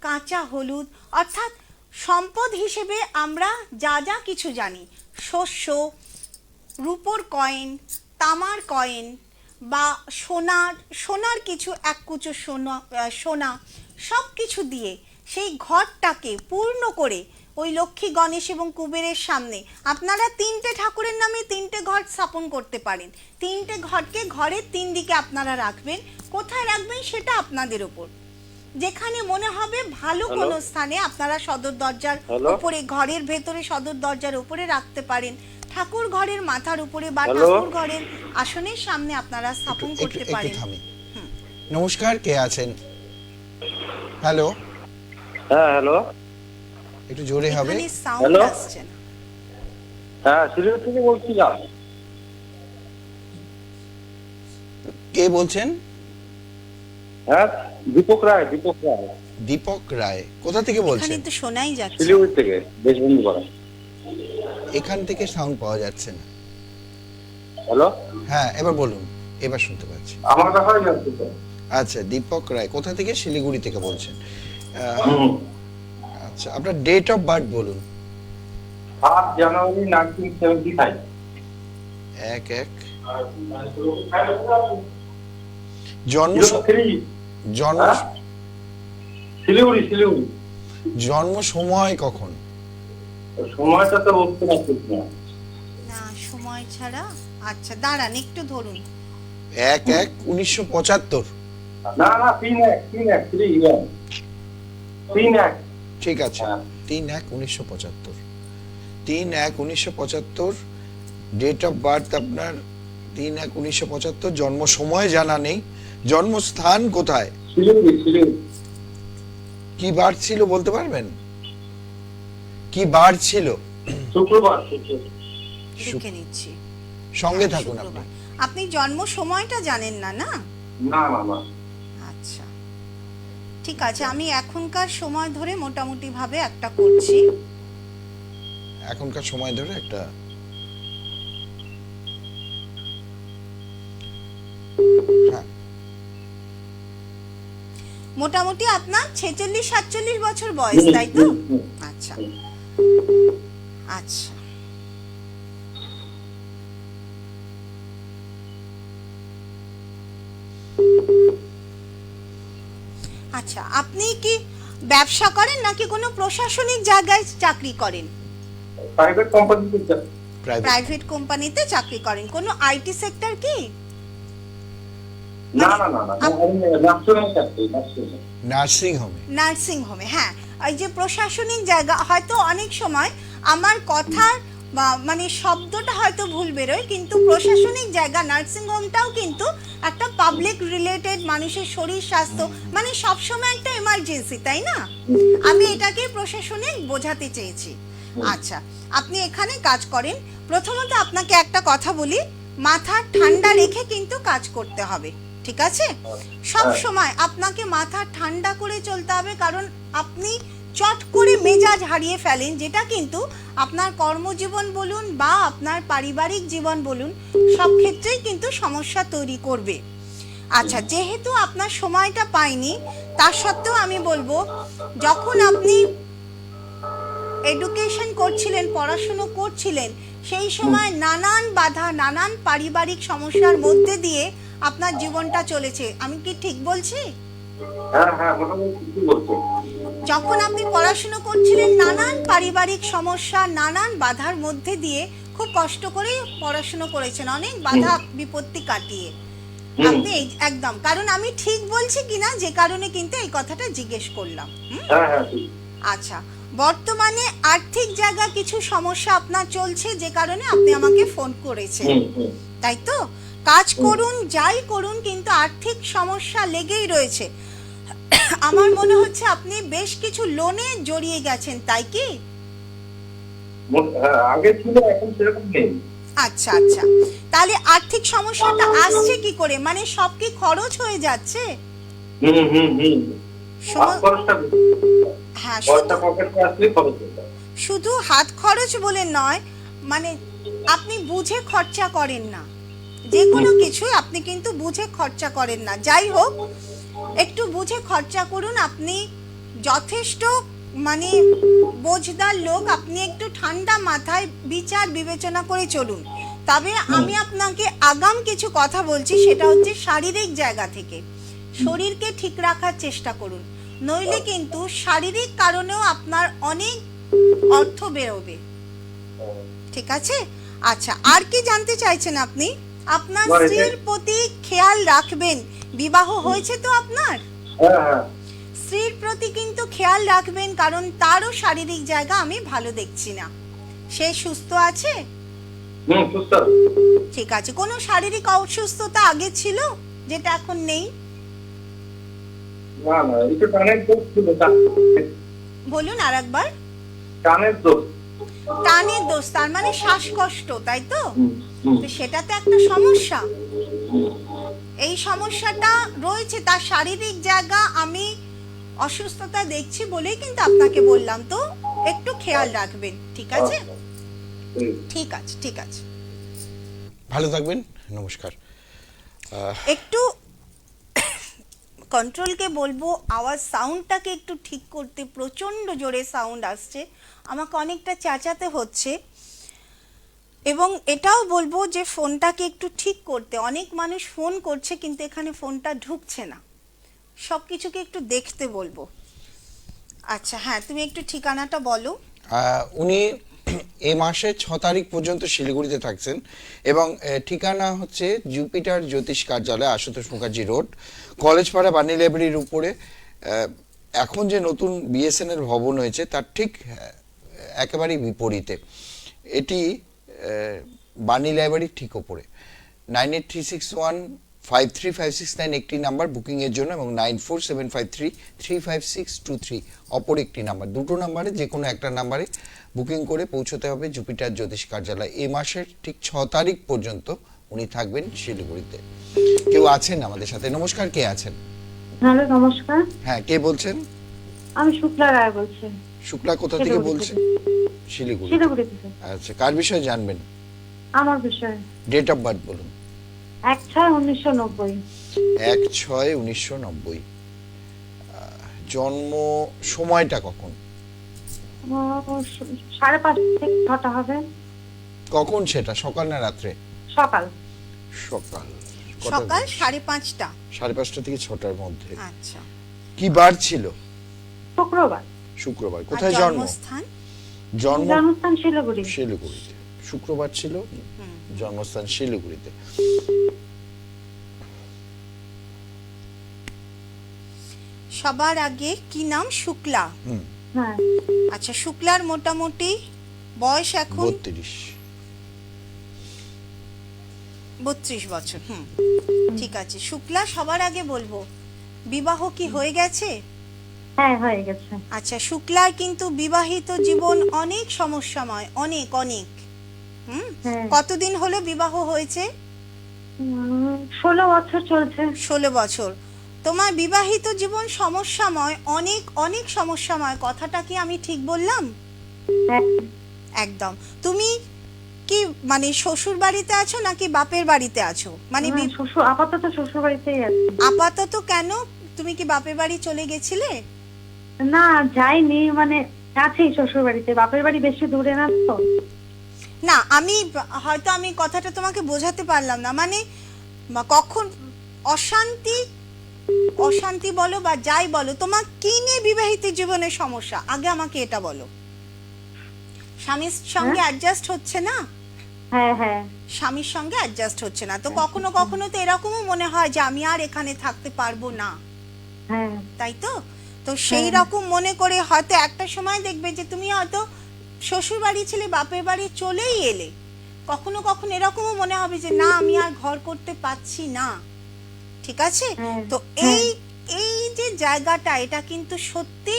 S2: কাঁচা হলুদ, অর্থাৎ সম্পদ হিসেবে আমরা যা যা কিছু জানি, শস্য, রূপোর কয়েন, তামার কয়েন, বা সোনার কিছু এক কুচো সোনা, সব কিছু দিয়ে সেই ঘরটাকে পূর্ণ করে ওই লক্ষ্মী গণেশ এবং কুবেরের সামনে আপনারা 3টে ঠাকুরের নামে 3টে ঘট স্থাপন করতে পারেন। 3টে ঘটকে ঘরের 3 দিকে আপনারা রাখবেন। কোথায় রাখবেন সেটা আপনাদের ওপর, যেখানে মনে হবে ভালো কোনো স্থানে আপনারা সদর দরজার উপরে, ঘরের ভেতরে সদর দরজার উপরে রাখতে পারেন, ঠাকুর ঘরের মাথার উপরে বা ঠাকুর ঘরের আসনের সামনে আপনারা স্থাপন করতে পারেন।
S1: নমস্কার, কে আছেন? হ্যালো।
S4: হ্যাঁ, হ্যালো,
S1: একটু জোরে হবে।
S2: সাউন্ড আসছে না।
S4: হ্যাঁ, সিলেট থেকে বলছিলাম।
S1: কে বলছেন?
S4: হ্যাঁ, দীপক রায়।
S1: দীপক রায় কোথা থেকে
S2: এখানে
S1: বলছেন?
S2: তো শোনাই যাচ্ছে।
S4: শিলিগুড়ি থেকে দেশবন্ধু পাড়া।
S1: এখান থেকে সাউন্ড পাওয়া যাচ্ছে না।
S4: হ্যালো,
S1: হ্যাঁ এবার বলুন, এবার শুনতে পাচ্ছি।
S4: আমার কথাই জানতে চাই।
S1: আচ্ছা, দীপক রায় কোথা থেকে? শিলিগুড়ি থেকে বলছেন।
S4: হুম।
S1: আচ্ছা, আপনার ডেট অফ বার্থ বলুন।
S4: 7 জানুয়ারি 1975।
S1: 1/1 জন্ম
S4: 03
S1: জন্ম
S4: হ্যাঁ? শিলিগুড়ি।
S1: জন্ম সময় কখন?
S4: সময়টা তো বলতে পারছি না।
S2: না সময় ছাড়া, আচ্ছা দাঁড়ান একটু ধরুন।
S1: 1/1/1975।
S4: না 3/1
S1: ঠিক আছে,
S4: হ্যাঁ।
S1: 3/1/1975। 3/1/1975 ডেট অফ বার্থ আপনার। 3/1/1975 জন্ম সময় জানা নেই। জন্মস্থান কোথায়?
S4: শিলিগুড়ি।
S1: কি বার ছিল বলতে পারবেন? কি বার ছিল?
S4: শুক্রবার।
S2: দেখে নিচ্ছি।
S1: সঙ্গে
S2: হ্যাঁ,
S1: থাকুন আপনি।
S2: শুক্রবার। আপনি জন্ম সময়টা জানেন না, না?
S4: না।
S2: আচ্ছা ঠিক আছে, আমি এখনকার সময় ধরে মোটামুটি ভাবে একটা করছি।
S1: এখনকার সময় ধরে একটা। হ্যাঁ,
S2: মোটামুটি আপনার 46-47 বছর বয়স, তাই তো? আচ্ছা আচ্ছা আচ্ছা, আপনি কি ব্যবসা করেন নাকি কোনো প্রশাসনিক জায়গায় চাকরি করেন?
S4: প্রাইভেট কোম্পানিতে
S1: প্রাইভেট।
S2: প্রাইভেট কোম্পানিতে চাকরি করেন? কোনো আইটি সেক্টর কি?
S4: না ন্যাশনাল চাকরি।
S1: নার্সিং হোমে।
S2: নার্সিং হোমে, হ্যাঁ। ওই যে প্রশাসনিক জায়গা, হয়তো অনেক সময় আমার কথার মানে শব্দটা হয়তো ভুল বেরোয়, কিন্তু প্রশাসনিক জায়গা নার্সিং হোমটাও কিন্তু একটা পাবলিক রিলেটেড, মানুষের শরীর স্বাস্থ্য মানে সবসময় একটা এমার্জেন্সি, তাই না? আমি এটাকে প্রশাসনিক বোঝাতে চেয়েছি। আচ্ছা, আপনি এখানে কাজ করেন। প্রথমত আপনাকে একটা কথা বলি, মাথা ঠান্ডা রেখে কিন্তু কাজ করতে হবে, ঠিক আছে? সব সময় আপনাকে মাথা ঠান্ডা করে চলতে হবে, কারণ আপনি চট করে মেজাজ হারিয়ে ফেলেন, যেটা কিন্তু আপনার কর্মজীবন বলুন বা আপনার পারিবারিক জীবন বলুন, সব ক্ষেত্রেই কিন্তু সমস্যা তৈরি করবে। আচ্ছা, যেহেতু আপনার সময়টা পাইনি, তা সত্ত্বেও আমি বলবো, যখন আপনি এডুকেশন করছিলেন, পড়াশুনো করছিলেন, সেই সময় নানান বাধা, নানান পারিবারিক সমস্যার মধ্যে দিয়ে আপনার জীবনটা চলেছে। আমি কি ঠিক বলছি?
S4: হ্যাঁ মোটামুটি ঠিকই বলছেন।
S2: যখন আপনি পড়াশুনো করছিলেন, নানান পারিবারিক সমস্যা, নানান বাধার মধ্যে দিয়ে খুব কষ্ট করে পড়াশুনো করেছেন, অনেক বাধা বিপত্তি কাটিয়ে। আপনি একদম, কারণ আমি ঠিক বলছি কিনা যে কারণে কিন্তু এই কথাটা জিজ্ঞেস করলাম।
S4: হ্যাঁ ঠিক।
S2: আচ্ছা, বর্তমানে আর্থিক জায়গা কিছু সমস্যা আপনার চলছে, যে কারণে আপনি আমাকে ফোন করেছেন, তাই তো? কাজ করুন, যাই করুন, কিন্তু আর্থিক সমস্যা লেগেই রয়েছে। আমার মনে হচ্ছে আপনি বেশ কিছু লোনে জড়িয়ে গেছেন, তাই কি?
S4: আগে ছিল, এখন সেরকম নেই।
S2: আচ্ছা আচ্ছা, তাহলে আর্থিক সমস্যাটা আসছে কি করে? মানে সব কি খরচ হয়ে যাচ্ছে? হ্যাঁ, শুধু হাত খরচ বলে নয়, মানে আপনি বুঝে খরচা করেন না, যে কোনো কিছু আপনি কিন্তু বুঝে খরচা করেন না। যাই হোক, একটু বুঝে খরচা করুন। আপনি যথেষ্ট মানে বোঝদার লোক, আপনি একটু ঠান্ডা মাথায় বিচার বিবেচনা করে চলুন। তবে আমি আপনাকে আগাম কিছু কথা বলছি, সেটা হচ্ছে শারীরিক জায়গা থেকে শরীরকে ঠিক রাখার চেষ্টা করুন, নইলে কিন্তু শারীরিক কারণেও আপনার অনেক অর্থ বেরোবে, ঠিক আছে? আচ্ছা, আর কি জানতে চাইছেন আপনি? আপনার স্ত্রীর প্রতি খেয়াল রাখবেন। বিবাহ হয়েছে তো আপনার? স্ত্রীর প্রতি কিন্তু খেয়াল রাখবেন, কারণ তারও শারীরিক জায়গা আমি ভালো দেখছি না। সে সুস্থ আছে? ঠিক আছে। কোনো শারীরিক অসুস্থতা আগে ছিল যেটা এখন নেই? বলুন আরেকবার। টানের দোষ, তার মানে শ্বাসকষ্ট, তাই তো? সেটা তো একটা সমস্যা। এই সমস্যাটা রয়েছে, তার শারীরিক জায়গা আমি অসুস্থতা দেখছি বলেই কিন্তু আপনাকে বললাম, তো একটু খেয়াল রাখবেন, ঠিক আছে? ঠিক আছে, ঠিক আছে।
S1: ভালো থাকবেন, নমস্কার।
S2: একটু কন্ট্রোলকে বলবো আওয়াজ সাউন্ডটাকে একটু ঠিক করতে, প্রচণ্ড জোরে সাউন্ড আসছে, আমাকে অনেকটা চেঁচাতে হচ্ছে। এবং এটাও বলবো যে ফোনটাকে একটু ঠিক করতে, অনেক মানুষ ফোন করছে কিন্তু এখানে ফোনটা ঢুকছে না, সব কিছুকে একটু দেখতে বলবো। আচ্ছা হ্যাঁ, তুমি একটু ঠিকানাটা বলো।
S1: উনি এই মাসের 6 তারিখ পর্যন্ত শিলিগুড়িতে থাকছেন এবং ঠিকানা হচ্ছে জুপিটার জ্যোতিষ কার্যালয়, আশুতোষ মুখার্জি রোড, কলেজপাড়া বাণী লাইব্রেরির উপরে। এখন যে নতুন বিএসএনএল ভবন হয়েছে তার ঠিক একেবারেই বিপরীতে। এটি বাণী লাইব্রেরির ঠিক ওপরে। 9836153569 একটি নাম্বার বুকিংয়ের জন্য এবং 9475335623 অপর একটি নাম্বার। দুটো নাম্বারে যে কোনো একটা নাম্বারে বুকিং করে পৌঁছতে হবে জুপিটার জ্যোতিষ কার্যালয়। এই মাসের ঠিক 6 তারিখ পর্যন্ত উনি থাকবেন শিলিগুড়িতে। কেউ আছেন আমাদের সাথে? নমস্কার, কে আছেন?
S5: হ্যালো, নমস্কার।
S1: হ্যাঁ, কে বলছেন?
S5: আমি শুক্লা রায় বলছি।
S1: শুক্লা কোথা থেকে বলছেন? শিলিগুড়ি।
S5: শিলিগুড়ি থেকে।
S1: আচ্ছা, কার বিষয়ে জানবেন?
S5: আমার বিষয়ে
S1: ডেট অফ বার্থ বলুন।
S5: 1/6/1990।
S1: 1/6/1990। জন্ম সময়টা কখন?
S5: 5:30 থেকে 6টা হবে।
S1: কখন সেটা, সকাল না রাত্রে?
S5: সকাল।
S1: সকাল।
S2: সকাল 5:30টা।
S1: 5:30 থেকে 6টার মধ্যে।
S2: আচ্ছা।
S1: কি বার ছিল?
S5: শুক্রবার।
S1: শুক্রবার।
S2: আর
S1: কোথায় জন্ম?
S2: জন্মস্থান?
S5: জন্মস্থান শিলিগুড়ি।
S1: শিলিগুড়িতে। শুক্রবার ছিল, জন্মস্থান শিলিগুড়িতে।
S2: সবার আগে কি নাম? শুক্লা।
S5: হ্যাঁ।
S2: আচ্ছা, শুক্লার মোটামুটি বয়স এখন 32 বছর। ঠিক আছে। শুক্লা, সবার আগে বলবো বিবাহ কি হয়ে গেছে?
S5: হ্যাঁ, হয়ে গেছে।
S2: আচ্ছা, শুক্লার কিন্তু বিবাহিত জীবন অনেক সমস্যাময়, অনেক অনেক।
S5: হ্যাঁ।
S2: কতদিন হলো বিবাহ হয়েছে?
S5: 16 বছর চলছে।
S2: 16 বছর। তোমার বিবাহিত জীবন সমস্যাময়, অনেক অনেক সমস্যাময়, কথাটা কি আমি ঠিক বললাম?
S5: হ্যাঁ।
S2: একদম। তুমি কি মানে শ্বশুর বাড়িতে আছো নাকি বাপের বাড়িতে আছো? মানে
S5: আপাতত শ্বশুর বাড়িতেই আছি।
S2: আপাতত কেন? তুমি কি বাপের বাড়ি চলে গেছিলে?
S5: না, যাইনি, মানে আছেই শ্বশুর বাড়িতে। বাপের বাড়ি বেশি দূরে না তো।
S2: না, আমি হয়তো আমি কথাটা তোমাকে বোঝাতে পারলাম না। মানে কখন অশান্তি অশান্তি বলো বা যাই বলো, তোমার কি নিয়ে বিবাহিত জীবনের সমস্যা? আগে আমাকে এটা বলো। স্বামীর সঙ্গে অ্যাডজাস্ট হচ্ছে না?
S5: হ্যাঁ হ্যাঁ।
S2: স্বামীর সঙ্গে অ্যাডজাস্ট হচ্ছে না তো কখনো কখনো তো এরকমও মনে হয় যে আমি আর এখানে থাকতে পারবো না,
S5: হ্যাঁ।
S2: তাই তো? তো সেই রকম মনে করে হয়তো একটা সময় দেখবে যে তুমি হয়তো শ্বশুর বাড়ি ছিলে, বাপের বাড়ি চলেই এলে। কখনো কখনো এরকমও মনে হবে যে না, আমি আর ঘর করতে পারছি না। ঠিক আছে? তো এই এই যে জায়গাটা, এটা কিন্তু সত্যি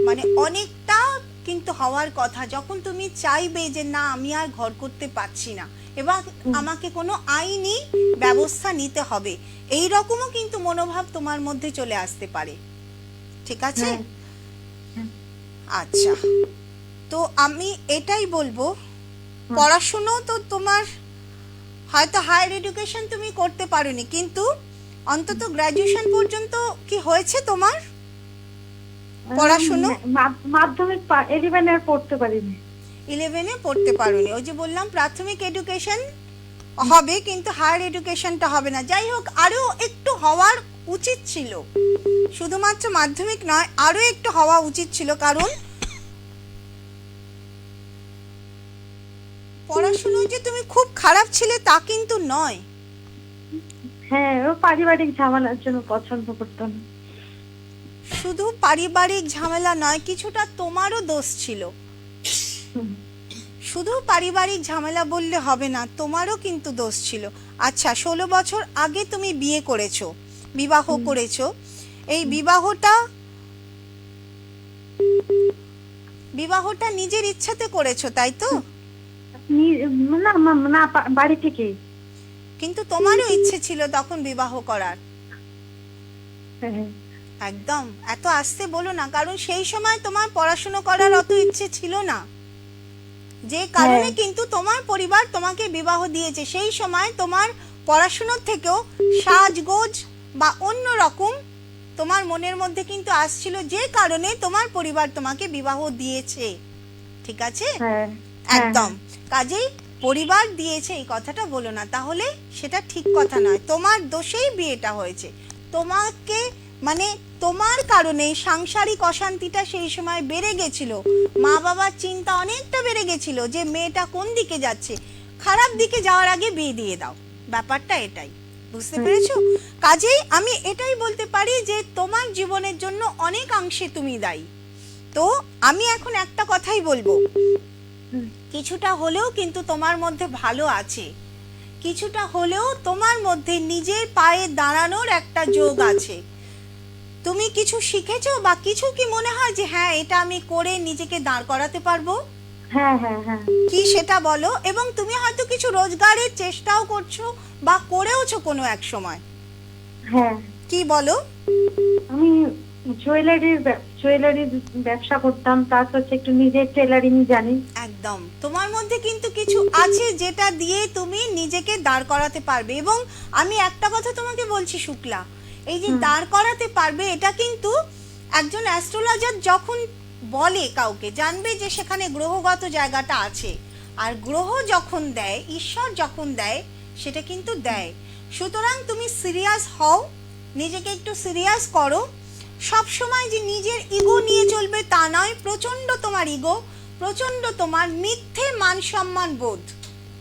S2: মানে অনেকটা কিন্তু হওয়ার কথা, যখন তুমি চাইবে যে না, আমি আর ঘর করতে পারছি না এবং আমাকে কোনো আইনি ব্যবস্থা নিতে হবে, এই রকমও কিন্তু মনোভাব তোমার মধ্যে চলে আসতে পারে। ঠিক আছে? আচ্ছা, তো আমি এটাই বলবো, পড়াশুনো তো তোমার হয়তো হায়ার এডুকেশন তুমি করতে পারোনি, কিন্তু অন্তত গ্র্যাজুয়েশন পর্যন্ত কি হয়েছে তোমার পড়াশুনো?
S5: মাধ্যমিক 11 এর পড়তে পারিনি।
S2: 11 এ পড়তে পারোনি। ওই যে বললাম প্রাথমিক এডুকেশন হবে কিন্তু হায়ার এডুকেশনটা হবে না। যাই হোক, আরো একটু হওয়ার উচিত ছিল, শুধুমাত্র মাধ্যমিক নয়, আরো একটু হওয়া উচিত ছিল, কারণ পড়াশোনায় যে তুমি খুব খারাপ ছিলে তা কিন্তু নয়।
S5: হ্যাঁ, ও পারিবারিক ঝামেলার জন্য পছন্দ করতো না।
S2: শুধু পারিবারিক ঝামেলা নয়, কিছুটা তোমারও দোষ ছিল। শুধু পারিবারিক ঝামেলা বললে হবে না, তোমারও কিন্তু দোষ ছিল। আচ্ছা, 16 বছর আগে তুমি বিয়ে করেছো, বিবাহ করেছো। এই বিবাহটা নিজের ইচ্ছাতে করেছো, তাই তো?
S5: না না, বাড়ি থেকে।
S2: কিন্তু তোমারও ইচ্ছে ছিল তখন বিবাহ করার। একদম এত আস্তে বলো না, কারণ সেই সময় তোমার পড়াশোনা করার অত ইচ্ছে ছিল না, যে কারণে কিন্তু তোমার পরিবার তোমাকে বিবাহ দিয়েছে। সেই সময় তোমার পড়াশোনার থেকেও সাজগোজ বা অন্য রকম তোমার মনের মধ্যে কিন্তু আসছিল, যে কারণে তোমার পরিবার তোমাকে বিবাহ দিয়েছে। ঠিক আছে?
S5: হ্যাঁ
S2: একদম। কাজেই পরিবার দিয়েছে এই কথাটা বলো না, তাহলে সেটা ঠিক কথা নয়। তোমার দোষেই বিয়েটা হয়েছে, তোমাকে মানে তোমার কারণে সাংসারিক অশান্তিটা সেই সময় বেড়ে গেছিল, মা বাবার চিন্তা অনেকটা বেড়ে গেছিল যে মেয়েটা কোন দিকে যাচ্ছে, খারাপ দিকে যাওয়ার আগে বিয়ে দিয়ে দাও, ব্যাপারটা এটাই। বুঝতে পেরেছো? কাজেই আমি এটাই বলতে পারি যে তোমার জীবনের জন্য অনেকাংশে তুমি দায়ী। তো আমি এখন একটা কথাই বলবো, কিছুটা হলেও কিন্তু তোমার মধ্যে ভালো আছে, কিছুটা হলেও তোমার মধ্যে নিজের পায়ে দাঁড়ানোর একটা যোগ আছে। তুমি কিছু শিখেছো বা কিছু কি মনে হয় যে হ্যাঁ এটা আমি করে নিজেকে দাঁড় করাতে পারবো?
S5: হ্যাঁ হ্যাঁ হ্যাঁ
S2: কি সেটা বলো। এবং তুমি হয়তো কিছু রোজগারের চেষ্টাও করছো বা করেওছো কোনো এক সময়।
S5: হ্যাঁ
S2: কি বলো?
S5: আমি জুয়েলারির ব্যবসা করতাম, তার হচ্ছে একটু নিজের টেলারিং জানি।
S2: একদম, তোমার মধ্যে কিন্তু কিছু আছে যেটা দিয়ে তুমি নিজেকে দাঁড় করাতে পারবে। এবং আমি একটা কথা তোমাকে বলছি শুক্লা, এই যে দাঁড় করাতে পারবে এটা কিন্তু একজন অ্যাস্ট্রোলজার যখন বলে কাউকে, জানবে যে সেখানে গ্রহগত জায়গাটা আছে, আর গ্রহ যখন দেয়, ঈশ্বর যখন দেয়, সেটা কিন্তু দেয়। সুতরাং তুমি সিরিয়াস হও, নিজেকে একটু সিরিয়াস করো। সব সময় যে নিজের ইগো নিয়ে চলবে তা নয়, প্রচন্ড তোমার ইগো, প্রচন্ড তোমার মিথ্যে মান সম্মান বোধ,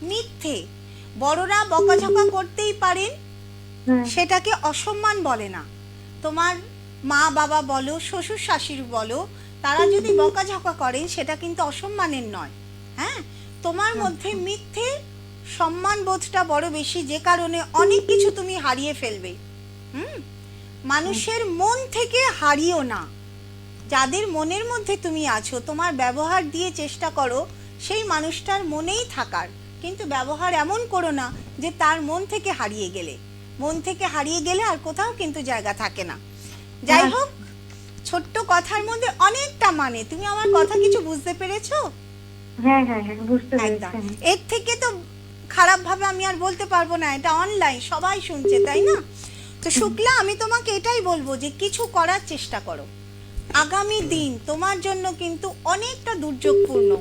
S2: মিথ্যে। বড়রা বকাঝকা করতেই পারেন, সেটাকে অসম্মান বলে না। তোমার মা বাবা বলো, শ্বশুর শাশুড়ি বলো, তারা যদি বকাঝকা করেন সেটা কিন্তু অসম্মানের নয়। হ্যাঁ, তোমার মধ্যে মিথ্যে সম্মান বোধটা বড় বেশি, যে কারণে অনেক কিছু তুমি হারিয়ে ফেলবে। মানুষের মন থেকে হারিও না। যাদের মনের মধ্যে তুমি আছো, তোমার ব্যবহার দিয়ে চেষ্টা করো সেই মানুষটার মনেই থাকার, কিন্তু ব্যবহার এমন করো না যে তার মন থেকে হারিয়ে গেলে। মন থেকে হারিয়ে গেলে আর কোথাও কিন্তু জায়গা থাকে না। যাই হোক, ছোট্ট কথার মধ্যে অনেকটা মানে। তুমি আমার কথা কিছু বুঝতে পেরেছো?
S5: হ্যাঁ হ্যাঁ হ্যাঁ বুঝতে
S2: একদম।
S5: পেরেছি।
S2: এর থেকে তো খারাপ ভাবে আমি আর বলতে পারবো না, এটা অনলাইন, সবাই শুনছে, তাই না? তো শুক্লা, আমি তোমাকে এটাই বলবো যে কিছু করার চেষ্টা করো। আগামী দিন তোমার জন্য কিন্তু অনেকটা দুর্যোগপূর্ণ।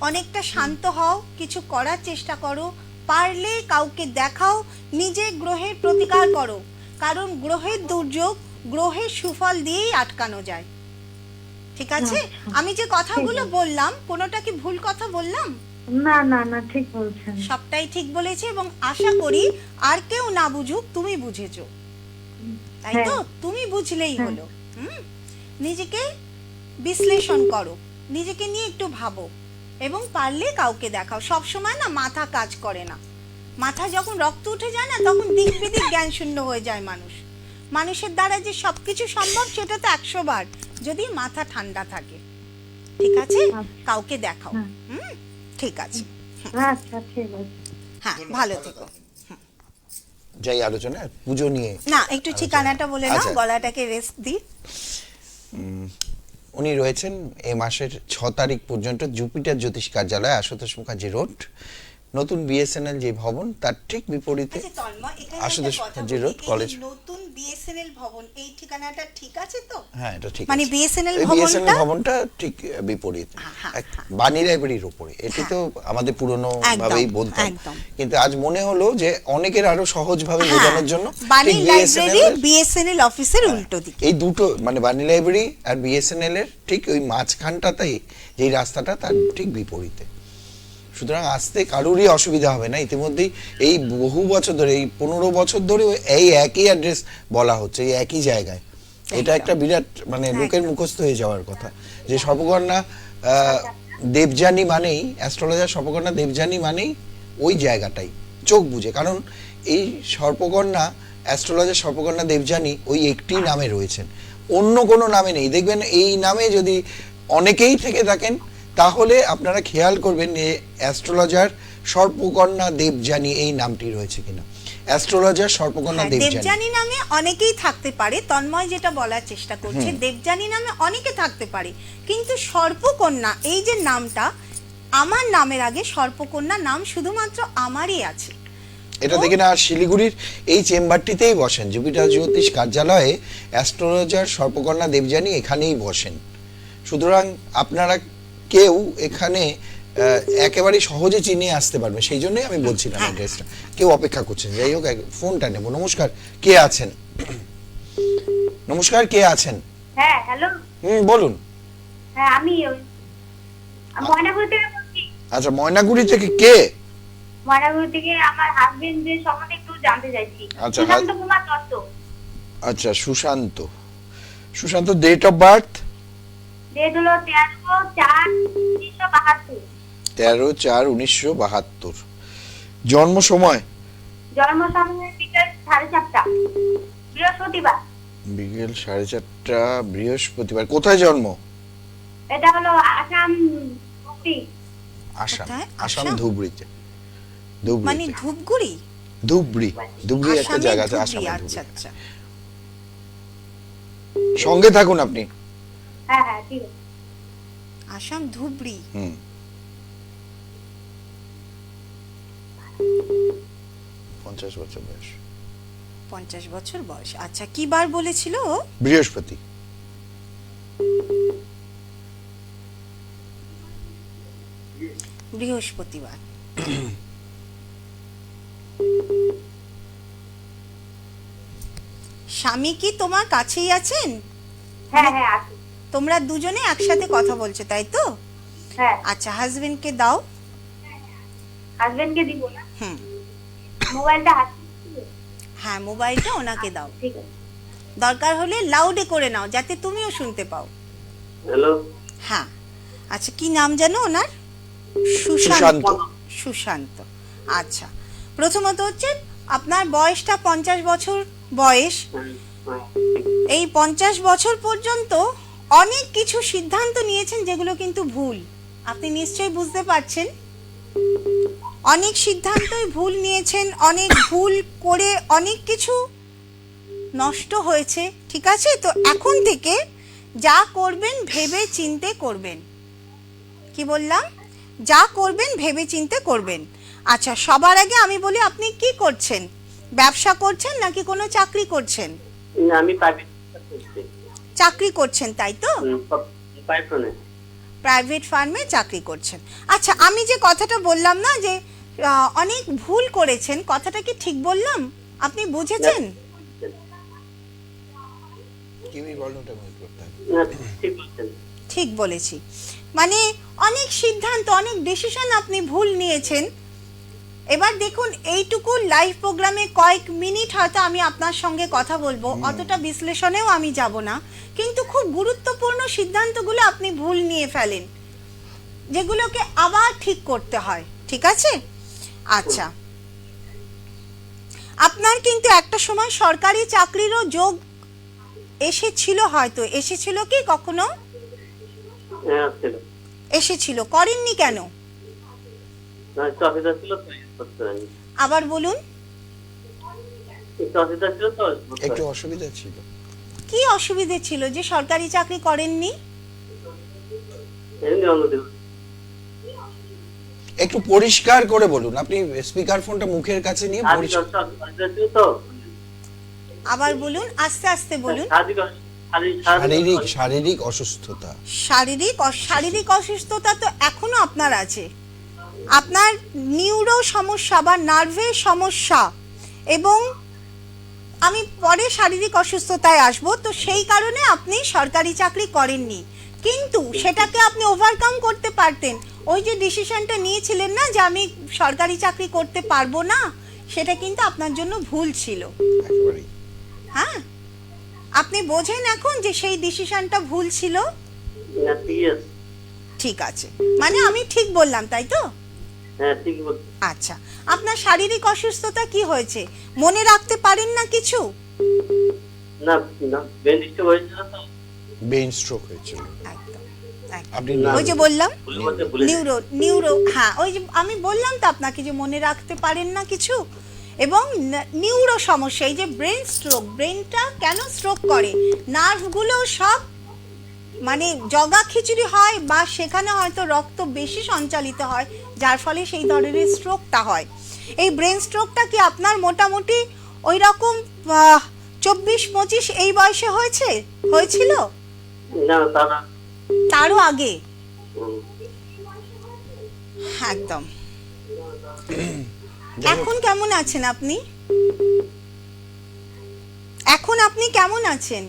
S2: অনেকটা শান্ত হও, কিছু করার চেষ্টা করো, পারলে কাউকে দেখাও, নিজে গ্রহের প্রতিকার করো, কারণ গ্রহের দুর্যোগ গ্রহের সুফল দিয়েই আটকানো যায়। ঠিক আছে? আমি যে কথাগুলো বললাম কোনোটা কি ভুল কথা বললাম?
S5: না না না, ঠিক বলছেন।
S2: সবটাই ঠিক বলেছি, এবং আশা করি আর কেউ না বুঝুক, তুমি বুঝেছো, তাই তো? তুমি বুঝলেই হলো। নিজেকে বিশ্লেষণ করো, নিজেকে নিয়ে একটু ভাবো, এবং পারলে কাউকে দেখাও। সব সময় না মাথা কাজ করে না, মাথা যখন রক্ত উঠে যায় না, তখন দিক বিদিক জ্ঞান শূন্য হয়ে যায় মানুষ। মানুষের দ্বারা যে সবকিছু সম্ভব সেটা তো 100 বার, যদি মাথা ঠান্ডা থাকে। ঠিক আছে? কাউকে দেখাও। ঠিক আছে।
S5: আচ্ছা ঠিক আছে।
S2: হ্যাঁ, ভালো থেকো।
S1: যাই আলোচনা পুজো নিয়ে।
S2: না, একটু ঠিকানাটা বলে নাও,
S1: আচ্ছা।
S2: গলাটাকে রেস্ট দিই।
S1: উনি রয়েছেন এই মাসের 6 তারিখ পর্যন্ত জুপিটার জ্যোতিষ কার্যালয়, আশুতোষ মুখার্জি রোড, নতুন বিএসএনএল যে ভবন তার ঠিক বিপরীতে।
S2: আচ্ছা তন্ময়, এখানে
S1: আশুতোষ
S2: একটা কথা
S1: মুখার্জি
S2: বলি,
S1: রোড,
S2: এই
S1: কলেজ।
S2: নতুন বিএসএনএল ভবন, এই ঠিকানাটা ঠিক আছে তো?
S1: হ্যাঁ, এটা ঠিক
S2: মানে
S1: আছে।
S2: বিএসএনএল
S1: এই
S2: ভবনটা
S1: বিএসএনএল ভবনটা ঠিক বিপরীত, বাণী লাইব্রেরির উপরে। এটি তো আমাদের পুরনো ভাবেই বলতাম,
S2: একদম।
S1: কিন্তু আজ মনে হলো যে অনেকের আরো সহজ ভাবে বোঝানোর জন্য
S2: বাণী
S1: ঠিক
S2: লাইব্রেরি
S1: BSNL
S2: বিএসএনএল অফিসের উল্টো দিকে।
S1: এই দুটো মানে বাণী লাইব্রেরি আর বিএসএনএল এর ঠিক ওই মাঝখানটাতেই যেই রাস্তাটা, তার ঠিক বিপরীতে। সুতরাং আসতে কারোরই অসুবিধা হবে না। ইতিমধ্যেই এই বহু বছর ধরে, এই 15 বছর ধরে এই একই অ্যাড্রেস বলা হচ্ছে, এই একই জায়গায়। এটা একটা বিরাট মানে লোকের মুখস্থ হয়ে যাওয়ার কথা যে সর্পকন্যা দেবযানী মানেই, অ্যাস্ট্রোলজার সর্পকন্যা দেবযানী মানেই ওই জায়গাটাই, চোখ বুঝে। কারণ এই সর্পকন্যা অ্যাস্ট্রোলজার সর্পকন্যা দেবযানী ওই একটি নামে রয়েছেন, অন্য কোনো নামে নেই। দেখবেন এই নামে যদি অনেকেই থেকে থাকেন, তাহলে আপনারা খেয়াল করবেন যে অ্যাস্ট্রোলজার সর্পকন্যা দেবযানী এই নামটি রয়েছে কিনা। অ্যাস্ট্রোলজার সর্পকন্যা
S2: হ্যাঁ,
S1: দেবযানী।
S2: দেবযানী নামে অনেকেই থাকতে পারে, তন্ময় যেটা বলার চেষ্টা করছে, দেবযানী নামে অনেকে থাকতে পারে, কিন্তু সর্পকন্যা এই যে নামটা, আমার নামের আগে সর্পকন্যা নাম শুধুমাত্র আমারই আছে।
S1: এটা দেখে না, শিলিগুড়ির এই চেম্বারটিতেই বসেন, জুপিটার জ্যোতিষ কার্যালয়ে অ্যাস্ট্রোলজার সর্পকন্যা দেবযানী এখানেই বসেন। সুতরাং আপনারা কেউ এখানে একেবারে সহজে চিনে আসতে পারবে, সেই জন্যই আমি বলছিলাম অ্যাড্রেসটা। কেউ অপেক্ষা করছেন, যাই হোক ফোনটা নেব। নমস্কার, কে আছেন? নমস্কার, কে আছেন?
S5: হ্যাঁ, হ্যালো।
S1: বলুন।
S5: হ্যাঁ, আমি ময়নাগুড়ি থেকে বলছি।
S1: আচ্ছা, ময়নাগুড়ি থেকে কে?
S5: ময়নাগুড়ি থেকে আমার হাজবেন্ডের সম্বন্ধে একটু জানতে চাইছি।
S1: আচ্ছা,
S5: সুশান্ত কুমার দত্ত।
S1: আচ্ছা, Sushanta. Sushanta date of birth?
S5: Date হলো 13/4/1972।
S1: 13/4/1972। জন্ম সময়?
S5: জন্ম সময় বিকেল 4:30, বৃহস্পতিবার।
S1: বিকেল 4:30 বৃহস্পতিবার। কোথায় জন্ম?
S5: এটা হলো আসাম, ধুবড়ি।
S1: আসাম।
S2: কোথায়?
S1: আসাম
S2: আসাম?
S1: ধুবড়িতে।
S2: মানে ধূপগুড়ি?
S1: ধুবড়ি একটা
S2: আসামের
S1: জায়গা আছে,
S2: ধুবড়ি,
S1: আসামে
S2: আচ্ছা
S1: ধুবড়ি।
S2: আচ্ছা।
S1: সঙ্গে থাকুন আপনি।
S5: হ্যাঁ হ্যাঁ, ঠিক আছে।
S2: আসাম ধুবড়ি।
S1: 50 বছর বয়স।
S2: 50 বছর বয়স। আচ্ছা, কি বার বলেছিল ও?
S1: বৃহস্পতি।
S2: বৃহস্পতিবার। স্বামী কি তোমার কাছেই আছেন?
S5: হ্যাঁ হ্যাঁ, আছে।
S2: তোমরা দুজনে একসাথে কথা বলছো, তাই তো?
S5: হ্যাঁ,
S2: আচ্ছা, হাজবেন্ডকে দাও।
S5: হাজবেন্ডকে দিব না,
S2: হুম,
S5: মোবাইলটা হাতে।
S2: হ্যাঁ, মোবাইলটা ওনাকে দাও।
S5: ঠিক আছে।
S2: দরকার হলে লাউডে করে নাও, যাতে তুমিও শুনতে পাও।
S4: হ্যালো,
S2: হ্যাঁ। আচ্ছা, কি নাম জানো ওনার?
S1: সুশান্ত।
S2: সুশান্ত। আচ্ছা, প্রথমত হচ্ছে আপনার বয়সটা 50 বছর বয়স। এই 50 বছর পর্যন্ত অনেক কিছু সিদ্ধান্ত নিয়েছেন যেগুলো কিন্তু ভুল। আপনি নিশ্চয়ই বুঝতে পারছেন, অনেক সিদ্ধান্তই ভুল নিয়েছেন, অনেক ভুল করে অনেক কিছু নষ্ট হয়েছে, ঠিক আছে? তো এখন থেকে যা করবেন ভেবে চিন্তে করবেন। কি বললাম? যা করবেন ভেবে চিন্তে করবেন। আচ্ছা, সবার আগে আমি বলি, আপনি কি করছেন? ব্যবসা করছেন নাকি কোনো চাকরি করছেন?
S4: আমি প্রাইভেট করছি।
S2: চাকরি করছেন, তাই তো?
S4: পাইথনে।
S2: প্রাইভেট ফার্মে চাকরি করছেন। আচ্ছা, আমি যে কথাটা বললাম না যে অনেক ভুল করেছেন, কথাটা কি ঠিক বললাম? আপনি বুঝেছেন?
S1: কিমি বলনটা মিউট করতে হবে।
S4: ঠিক বলছেন।
S2: ঠিক বলেছি। মানে অনেক সিদ্ধান্ত, অনেক ডিসিশন আপনি ভুল নিয়েছেন। এবার দেখুন, এইটুকু লাইভ প্রোগ্রামে কয়েক মিনিট হয়তো আমি আপনার সঙ্গে কথা বলবো, অতটা বিশ্লেষণেও আমি যাব না, কিন্তু খুব গুরুত্বপূর্ণ সিদ্ধান্তগুলো আপনি ভুল নিয়ে ফেলেন, যেগুলোকে আবার ঠিক করতে হয়, ঠিক আছে? আচ্ছা, আপনার কিন্তু একটা সময় সরকারি চাকরিরও যোগ এসেছিল, হয়তো এসেছিল কি কখনো?
S4: হ্যাঁ, ছিল।
S2: এসেছিল, করেননি কেন?
S4: না, একটু অসুবিধা ছিল তো, করতে পারিনি।
S2: আবার বলুন।
S4: একটু অসুবিধা ছিল তো,
S1: একটু অসুবিধা ছিল।
S2: কি অসুবিধে ছিল যে সরকারি চাকরি করেননি?
S4: এমনি অন্যদিন।
S1: একটু পরিষ্কার করে বলুন, আপনি স্পিকার ফোনটা মুখের কাছে নিয়ে পরিষ্কার।
S4: অসুবিধা ছিল তো।
S2: আবার বলুন, আস্তে আস্তে বলুন।
S1: শারীরিক অসুস্থতা।
S2: শারীরিক অসুস্থতা তো এখনো আপনার আছে। আপনার নিউরো সমস্যা বা নার্ভের সমস্যা, এবং আমি পরে শারীরিক অসুস্থতায় আসবো। তো সেই কারণে আপনি সরকারি চাকরি করেননি, কিন্তু সেটাকে আপনি ওভারকাম করতে পারতেন। ওই যে ডিসিশনটা নিয়েছিলেন না যে আমি সরকারি চাকরি করতে পারবো না, সেটা কিন্তু আপনার জন্য ভুল ছিল।
S1: একেবারেই।
S2: হ্যাঁ, আপনি বোঝেন এখন যে সেই ডিসিশনটা ভুল ছিল? ঠিক আছে, মানে আমি ঠিক বললাম, তাই তো?
S4: হ্যাঁ, ঠিক বলছেন।
S2: আচ্ছা, আপনার শারীরিক অসুস্থতা কি হয়েছে? মনে রাখতে পারেন না কিছু?
S4: না, ব্রেন স্ট্রোক হয়েছিল তো।
S1: ব্রেন স্ট্রোক হয়েছিল।
S2: একদম।
S1: আপনি
S2: ওই যে বললাম
S4: ভুলে
S2: নিউরো, হ্যাঁ, ওই যে আমি বললাম তো আপনাকে যে মনে রাখতে পারেন না কিছু, এবং নিউরো সমস্যা, এই যে ব্রেন স্ট্রোক, ব্রেনটা কেন স্ট্রোক করে, নার্ভগুলো সব মানে জগা খিচুড়ি হয় বা সেখানে হয়তো রক্ত বেশি সঞ্চালিত হয়, যার ফলে সেই ধরনের স্ট্রোকটা হয়। এই ব্রেন স্ট্রোকটা কি আপনার মোটামুটি ওই রকম 24-25 এই বয়সে হয়েছিল?
S4: না তা না।
S2: তারও আগে?
S4: হুম।
S2: একদম। এখন কেমন আছেন আপনি? এখন আপনি কেমন আছেন?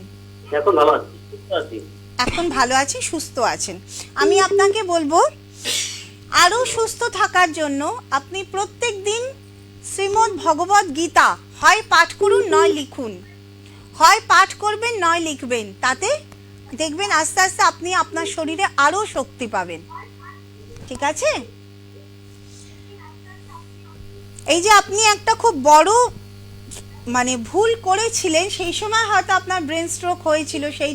S4: এখন ভালো আছি, সুস্থ আছি।
S2: এখন ভালো আছেন, সুস্থ আছেন। আমি আপনাকে বলবো আরো সুস্থ থাকার জন্য আপনি প্রত্যেক দিন শ্রীমদ্ ভগবত গীতা হয় পাঠ করুন নয় লিখুন, হয় পাঠ করবেন নয় লিখবেন, তাতে দেখবেন আস্তে আস্তে আপনি আপনার শরীরে আরো শক্তি পাবেন। ঠিক আছে? এই যে আপনি একটা খুব বড় মানে ভুল করেছিলেন, সেই সময় হয়তো আপনার ব্রেন স্ট্রোক হয়েছিল, সেই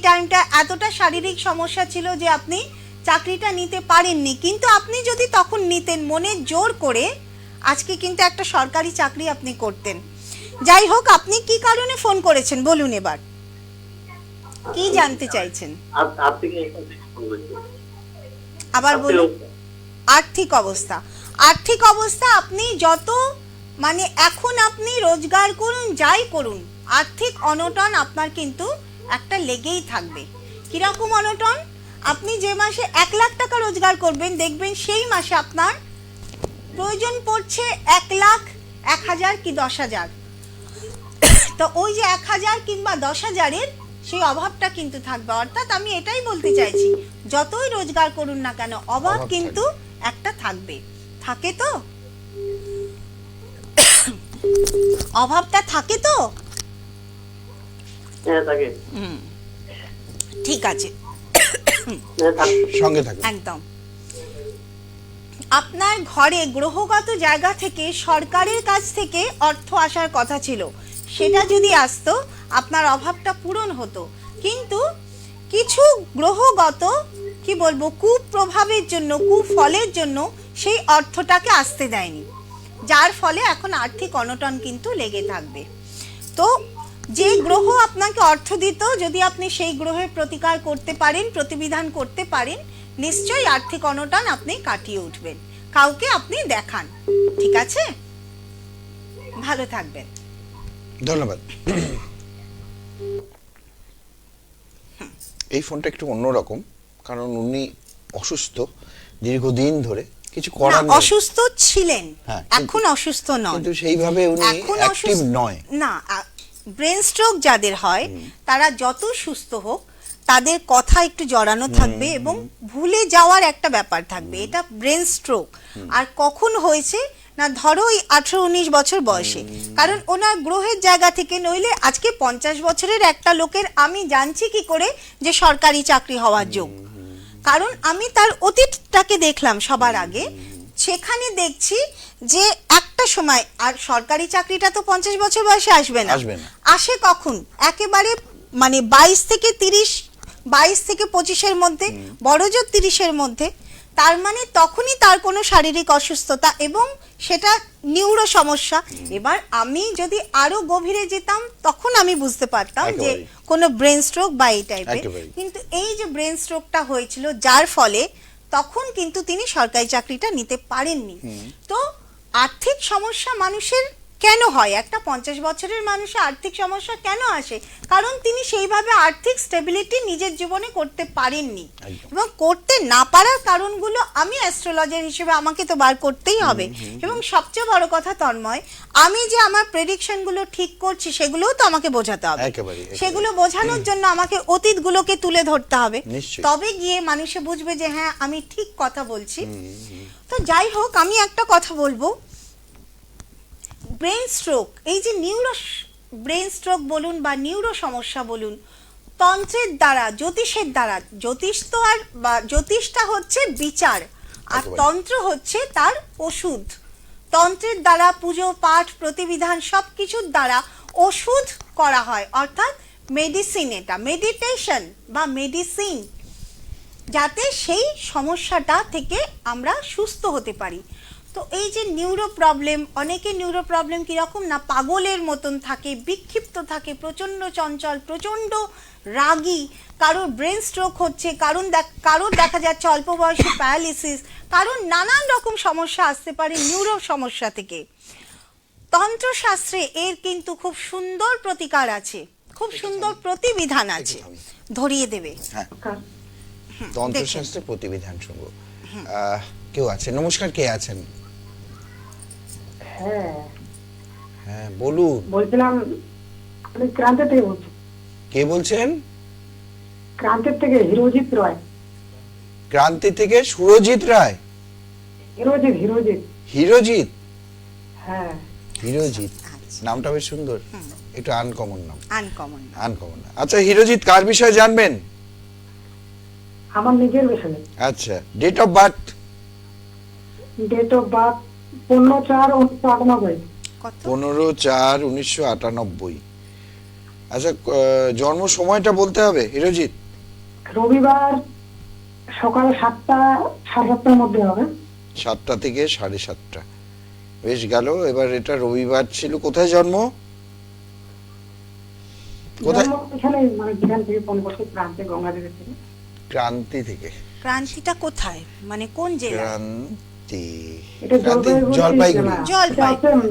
S2: টাইমটা এতটা শারীরিক সমস্যা ছিল যে আপনি চাকরিটা নিতে পারেননি, কিন্তু আপনি যদি তখন নিতেন মনে জোর করে, আজকে কিন্তু একটা সরকারি চাকরি আপনি করতেন। যাই হোক, আপনি কি কারণে ফোন করেছেন বলুন এবার, কি জানতে চাইছেন? আবার বলুন। আর্থিক অবস্থা আপনি যত মানে এখন আপনি রোজগার করুন যাই করুন, আর্থিক অনটন আপনার কিন্তু একটা লেগেই থাকবে। কিরকম অনটন? আপনি যে মাসে 1 লাখ টাকা রোজগার করবেন, দেখবেন সেই মাসে আপনার প্রয়োজন পড়ছে 1 লাখ, 1,000 কি 10,000। তো ওই যে 1,000 কিংবা 10,000-এর সেই অভাবটা কিন্তু থাকবে। অর্থাৎ আমি এটাই বলতে চাইছি, যতই রোজগার করুন না কেন অভাব কিন্তু একটা থাকবে। থাকে তো? অভাবটা থাকে তো?
S4: হ্যাঁ থাকে।
S2: ঠিক আছে,
S1: সঙ্গে থাকুন।
S2: একদম। আপনার ঘরে গ্রহগত জায়গা থেকে সরকারের কাছ থেকে অর্থ আসার কথা ছিল, সেটা যদি আসতো আপনার অভাবটা পূরণ হতো, কিন্তু কিছু গ্রহগত কি বলবো কুপ্রভাবের জন্য, কুফলের জন্য সেই অর্থটাকে আসতে দেয়নি, যার ফলে এখন আর্থিক অনটন কিন্তু লেগে থাকবে। তো যে গ্রহ আপনাকে অর্থ দিত, যদি আপনি সেই গ্রহের প্রতিকার করতে পারেন, প্রতিবিধান করতে পারেন, নিশ্চয়ই আর্থিক অনটন আপনি কাটিয়ে উঠবেন। কাউকে আপনি দেখান। ঠিক আছে? ভালো থাকবেন।
S1: ধন্যবাদ। এই ফোনটা একটু অন্যরকম, কারণ উনি অসুস্থ দীর্ঘদিন ধরে, কিছু করার নেই।
S2: অসুস্থ ছিলেন,
S1: হ্যাঁ,
S2: এখন অসুস্থ নন,
S1: কিন্তু সেইভাবে উনি অ্যাক্টিভ নয়।
S2: না, ব্রেন স্ট্রোক যাদের হয় তারা যত সুস্থ হোক তাদের কথা একটু জড়ানো থাকবে এবং ভুলে যাওয়ার একটা ব্যাপার থাকবে। এটা ব্রেন স্ট্রোক। আর কখন হয়েছে না, ধরো ওই 18-19 বছর বয়সে, কারণ ওনার গ্রহের জায়গা থেকে, নইলে আজকে 50 বছরের একটা লোকের আমি জানছি কি করে যে সরকারি চাকরি হওয়ার যোগ, কারণ আমি তার অতীতটাকে দেখলাম সবার আগে। সেখানে দেখছি যে একটা সময়, আর সরকারি চাকরিটা তো 50 বছর বয়সে আসবে না, আসে কখন? একেবারে মানে 22 থেকে 25-এর মধ্যে, বড় জোর 30-এর মধ্যে। তার মানে তখনই তার কোনো শারীরিক অসুস্থতা এবং সেটা নিউরো সমস্যা। এবার আমি যদি আরো গভীরে যেতাম তখন আমি বুঝতে পারতাম যে কোনো ব্রেন স্ট্রোক বা এই টাইপের। কিন্তু এই যে ব্রেন স্ট্রোকটা হয়েছিল, যার ফলে তখন কিন্তু তিনি সরকারি চাকরিটা নিতে পারেননি। তো আর্থিক সমস্যা মানুষের কেন হয়? একটা 50 বছরের মানুষের আর্থিক সমস্যা কেন আসে? কারণ তিনি সেইভাবে আর্থিক স্টেবিলিটি নিজের জীবনে করতে পারেননি, এবং করতে না পারার কারণগুলো আমি অ্যাস্ট্রোলজার হিসেবে আমাকে তো বার করতেই হবে। এবং সবচেয়ে বড় কথা তন্ময়, আমি যে আমার প্রেডিকশনগুলো ঠিক করছি সেগুলোও তো আমাকে বোঝাতে হবে। সেগুলো বোঝানোর জন্য আমাকে অতীতগুলোকে তুলে ধরতে হবে, তবে গিয়ে মানুষে বুঝবে যে হ্যাঁ আমি ঠিক কথা বলছি। তো যাই হোক, আমি একটা কথা বলবো, ব্রেন স্ট্রোক, এই যে ব্রেন স্ট্রোক বলুন বা নিউরো সমস্যা বলুন, তন্ত্রের দ্বারা, জ্যোতিষের দ্বারা, জ্যোতিষটা হচ্ছে বিচার আর তন্ত্র হচ্ছে তার ওষুধ। তন্ত্রের দ্বারা পুজো পাঠ প্রতিবিধান সবকিছুর দ্বারা ওষুধ করা হয়, অর্থাৎ মেডিসিন। এটা মেডিটেশন বা মেডিসিন, যাতে সেই সমস্যাটা থেকে আমরা সুস্থ হতে পারি। তো এই যে নিউরো প্রবলেম, অনেকে নিউরো প্রবলেম কীরকম না, পাগলের মতন থাকে, বিক্ষিপ্ত থাকে, প্রচণ্ড চঞ্চল, প্রচণ্ড রাগী, কারোর ব্রেন স্ট্রোক হচ্ছে, কারোর দেখা যাচ্ছে অল্প বয়সে প্যারালিসিস, কারোর নানান রকম সমস্যা আসতে পারে নিউরো সমস্যা থেকে। তন্ত্রশাস্ত্রে এর কিন্তু খুব সুন্দর প্রতিকার আছে, খুব সুন্দর প্রতিবিধান আছে, ধরিয়ে দেবে।
S1: হ্যাঁ, তন্ত্রশাস্ত্রের প্রতিবিধান শুনবো। কেউ আছে? নমস্কার, কে আছেন?
S5: হ্যাঁ
S1: হ্যাঁ বলুন।
S5: বলছিলাম, আমি ক্রান্তি থেকে বলছি।
S1: কে বলছেন?
S5: ক্রান্তির থেকে হিরোজিৎ রয়।
S1: ক্রান্তি থেকে সুরজিৎ রায়।
S5: হিরোজিৎ হিরোজিৎ
S1: হিরোজিৎ।
S5: হ্যাঁ
S1: হিরোজিৎ
S2: আচ্ছা।
S1: নামটা বেশ সুন্দর, একটু আনকমন নাম।
S2: আনকমন।
S1: আনকমন। আচ্ছা হিরোজিৎ, কার বিষয়ে জানবেন?
S5: আমার নিজের বিষয়ে।
S1: আচ্ছা, date of birth?
S5: Date of birth 15/4/1998।
S2: কত?
S1: 15/4/1998। আচ্ছা, জন্ম সময়টা বলতে হবে হিরোজিৎ?
S5: রবিবার সকাল 7টা 7:30টার মধ্যে হবে।
S1: 7টা থেকে 7:30। বেশ গেল। এবার এটা রবিবার ছিল। কোথায় জন্ম? কোথায়?
S5: জন্ম এখানে, মানে যেখান থেকে ফোন করছি, ক্রান্তি গঙ্গাদেবী থেকে।
S1: ক্রান্তি থেকে।
S2: ক্রান্তিটা কোথায়, মানে কোন জেলা?
S1: ক্রান্তি।
S5: এটা
S1: ক্রান্তি জলপাইগুড়ি।
S2: জলপাইগুড়ি।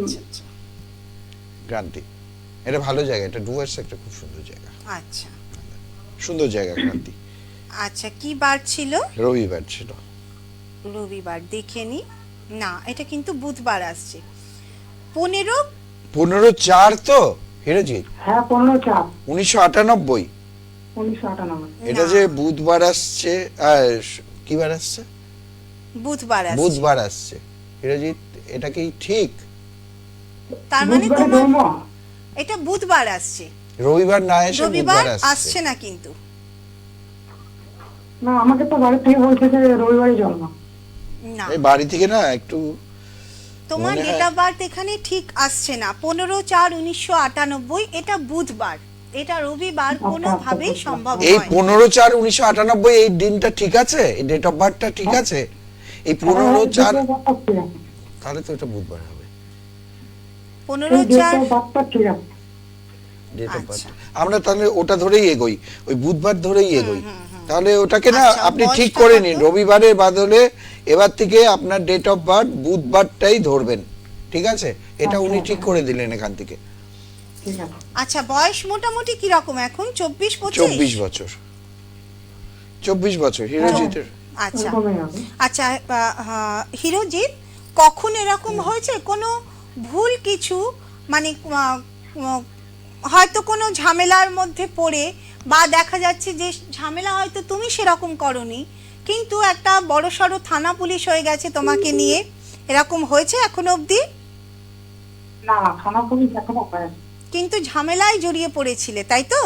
S1: ক্রান্তি এটা ভালো জায়গা, এটা ডুয়ার্স একটা খুব সুন্দর জায়গা।
S2: আচ্ছা
S1: সুন্দর জায়গা ক্রান্তি।
S2: আচ্ছা, কি বার ছিল?
S1: রবিবার ছিল।
S2: রবিবার দেখে নি। না, এটা কিন্তু বুধবার আসছে। 15
S1: 15/4 তো হিরোজিৎ?
S5: হ্যাঁ 15/4
S1: 1998।
S5: 1998।
S1: এটা
S2: না।
S1: যে বুধবার আসছে, কি বার আসছে?
S2: বুধবার আসছে।
S1: বুধবার আসছে হিরোজিৎ, এটা কি ঠিক?
S2: তার মানে
S5: বুধবারে
S2: তোমার
S5: জন্ম?
S2: এটা বুধবার আসছে,
S1: রবিবার না এসে
S2: রবিবার
S1: বুধবার
S2: আসছে
S1: আসছে।
S2: না কিন্তু।
S5: না, আমাকে তো বাড়ি থেকে বলছে যে রবিবারই জন্ম।
S2: না,
S1: এই বাড়ি থেকে না একটু
S2: তোমার
S1: মনে হয়-
S2: ডেট অফ বার্থ এখানে ঠিক আসছে না। 15/4/1998 এটা বুধবার, এটা রবিবার কোনোভাবেই সম্ভব
S1: এই
S2: নয়।
S1: 15/4/1998 এই দিনটা ঠিক আছে? এই ডেট অফ বার্থটা ঠিক আছে? এই 15/4, তাহলে তো এটা বুধবার হবে।
S2: 15/4
S5: ঠিক আছে।
S1: ডেট অফ
S2: আচ্ছা।
S1: বার্থ আমরা তাহলে ওটা ধরেই এগোই, ওই বুধবার ধরেই এগোই। তাহলে ওটাকে না
S2: আচ্ছা,
S1: আপনি ঠিক
S2: বয়সটা
S1: করে
S2: কত?
S1: নিন, রবিবারের বদলে এবার থেকে আপনার ডেট অফ বার্থ বুধবারটাই ধরবেন, ঠিক আছে? এটা উনি ঠিক করে দিলেন এখান থেকে।
S5: ঠিক আছে।
S2: আচ্ছা, বয়স মোটামুটি কি রকম এখন? 24-25?
S1: 24 বছর। 24 বছর হিরোজিতের।
S2: আচ্ছা
S5: এরকমই হবে।
S2: আচ্ছা, হিরোজিৎ, কখন এরকম হয়েছে কোনো ভুল কিছু, মানে হয়তো কোনো ঝামেলার মধ্যে পড়ে, বা দেখা যাচ্ছে যে ঝামেলা হয়তো তুমি সেরকম করনি, কিন্তু একটা বড়সড় থানা পুলিশ হয়ে গেছে তোমাকে নিয়ে, এরকম হয়েছে এখনো অবধি?
S5: না, থানা পুলিশ এখনো হয়নি।
S2: কিন্তু ঝামেলায় জড়িয়ে পড়েছিলে, তাই তো?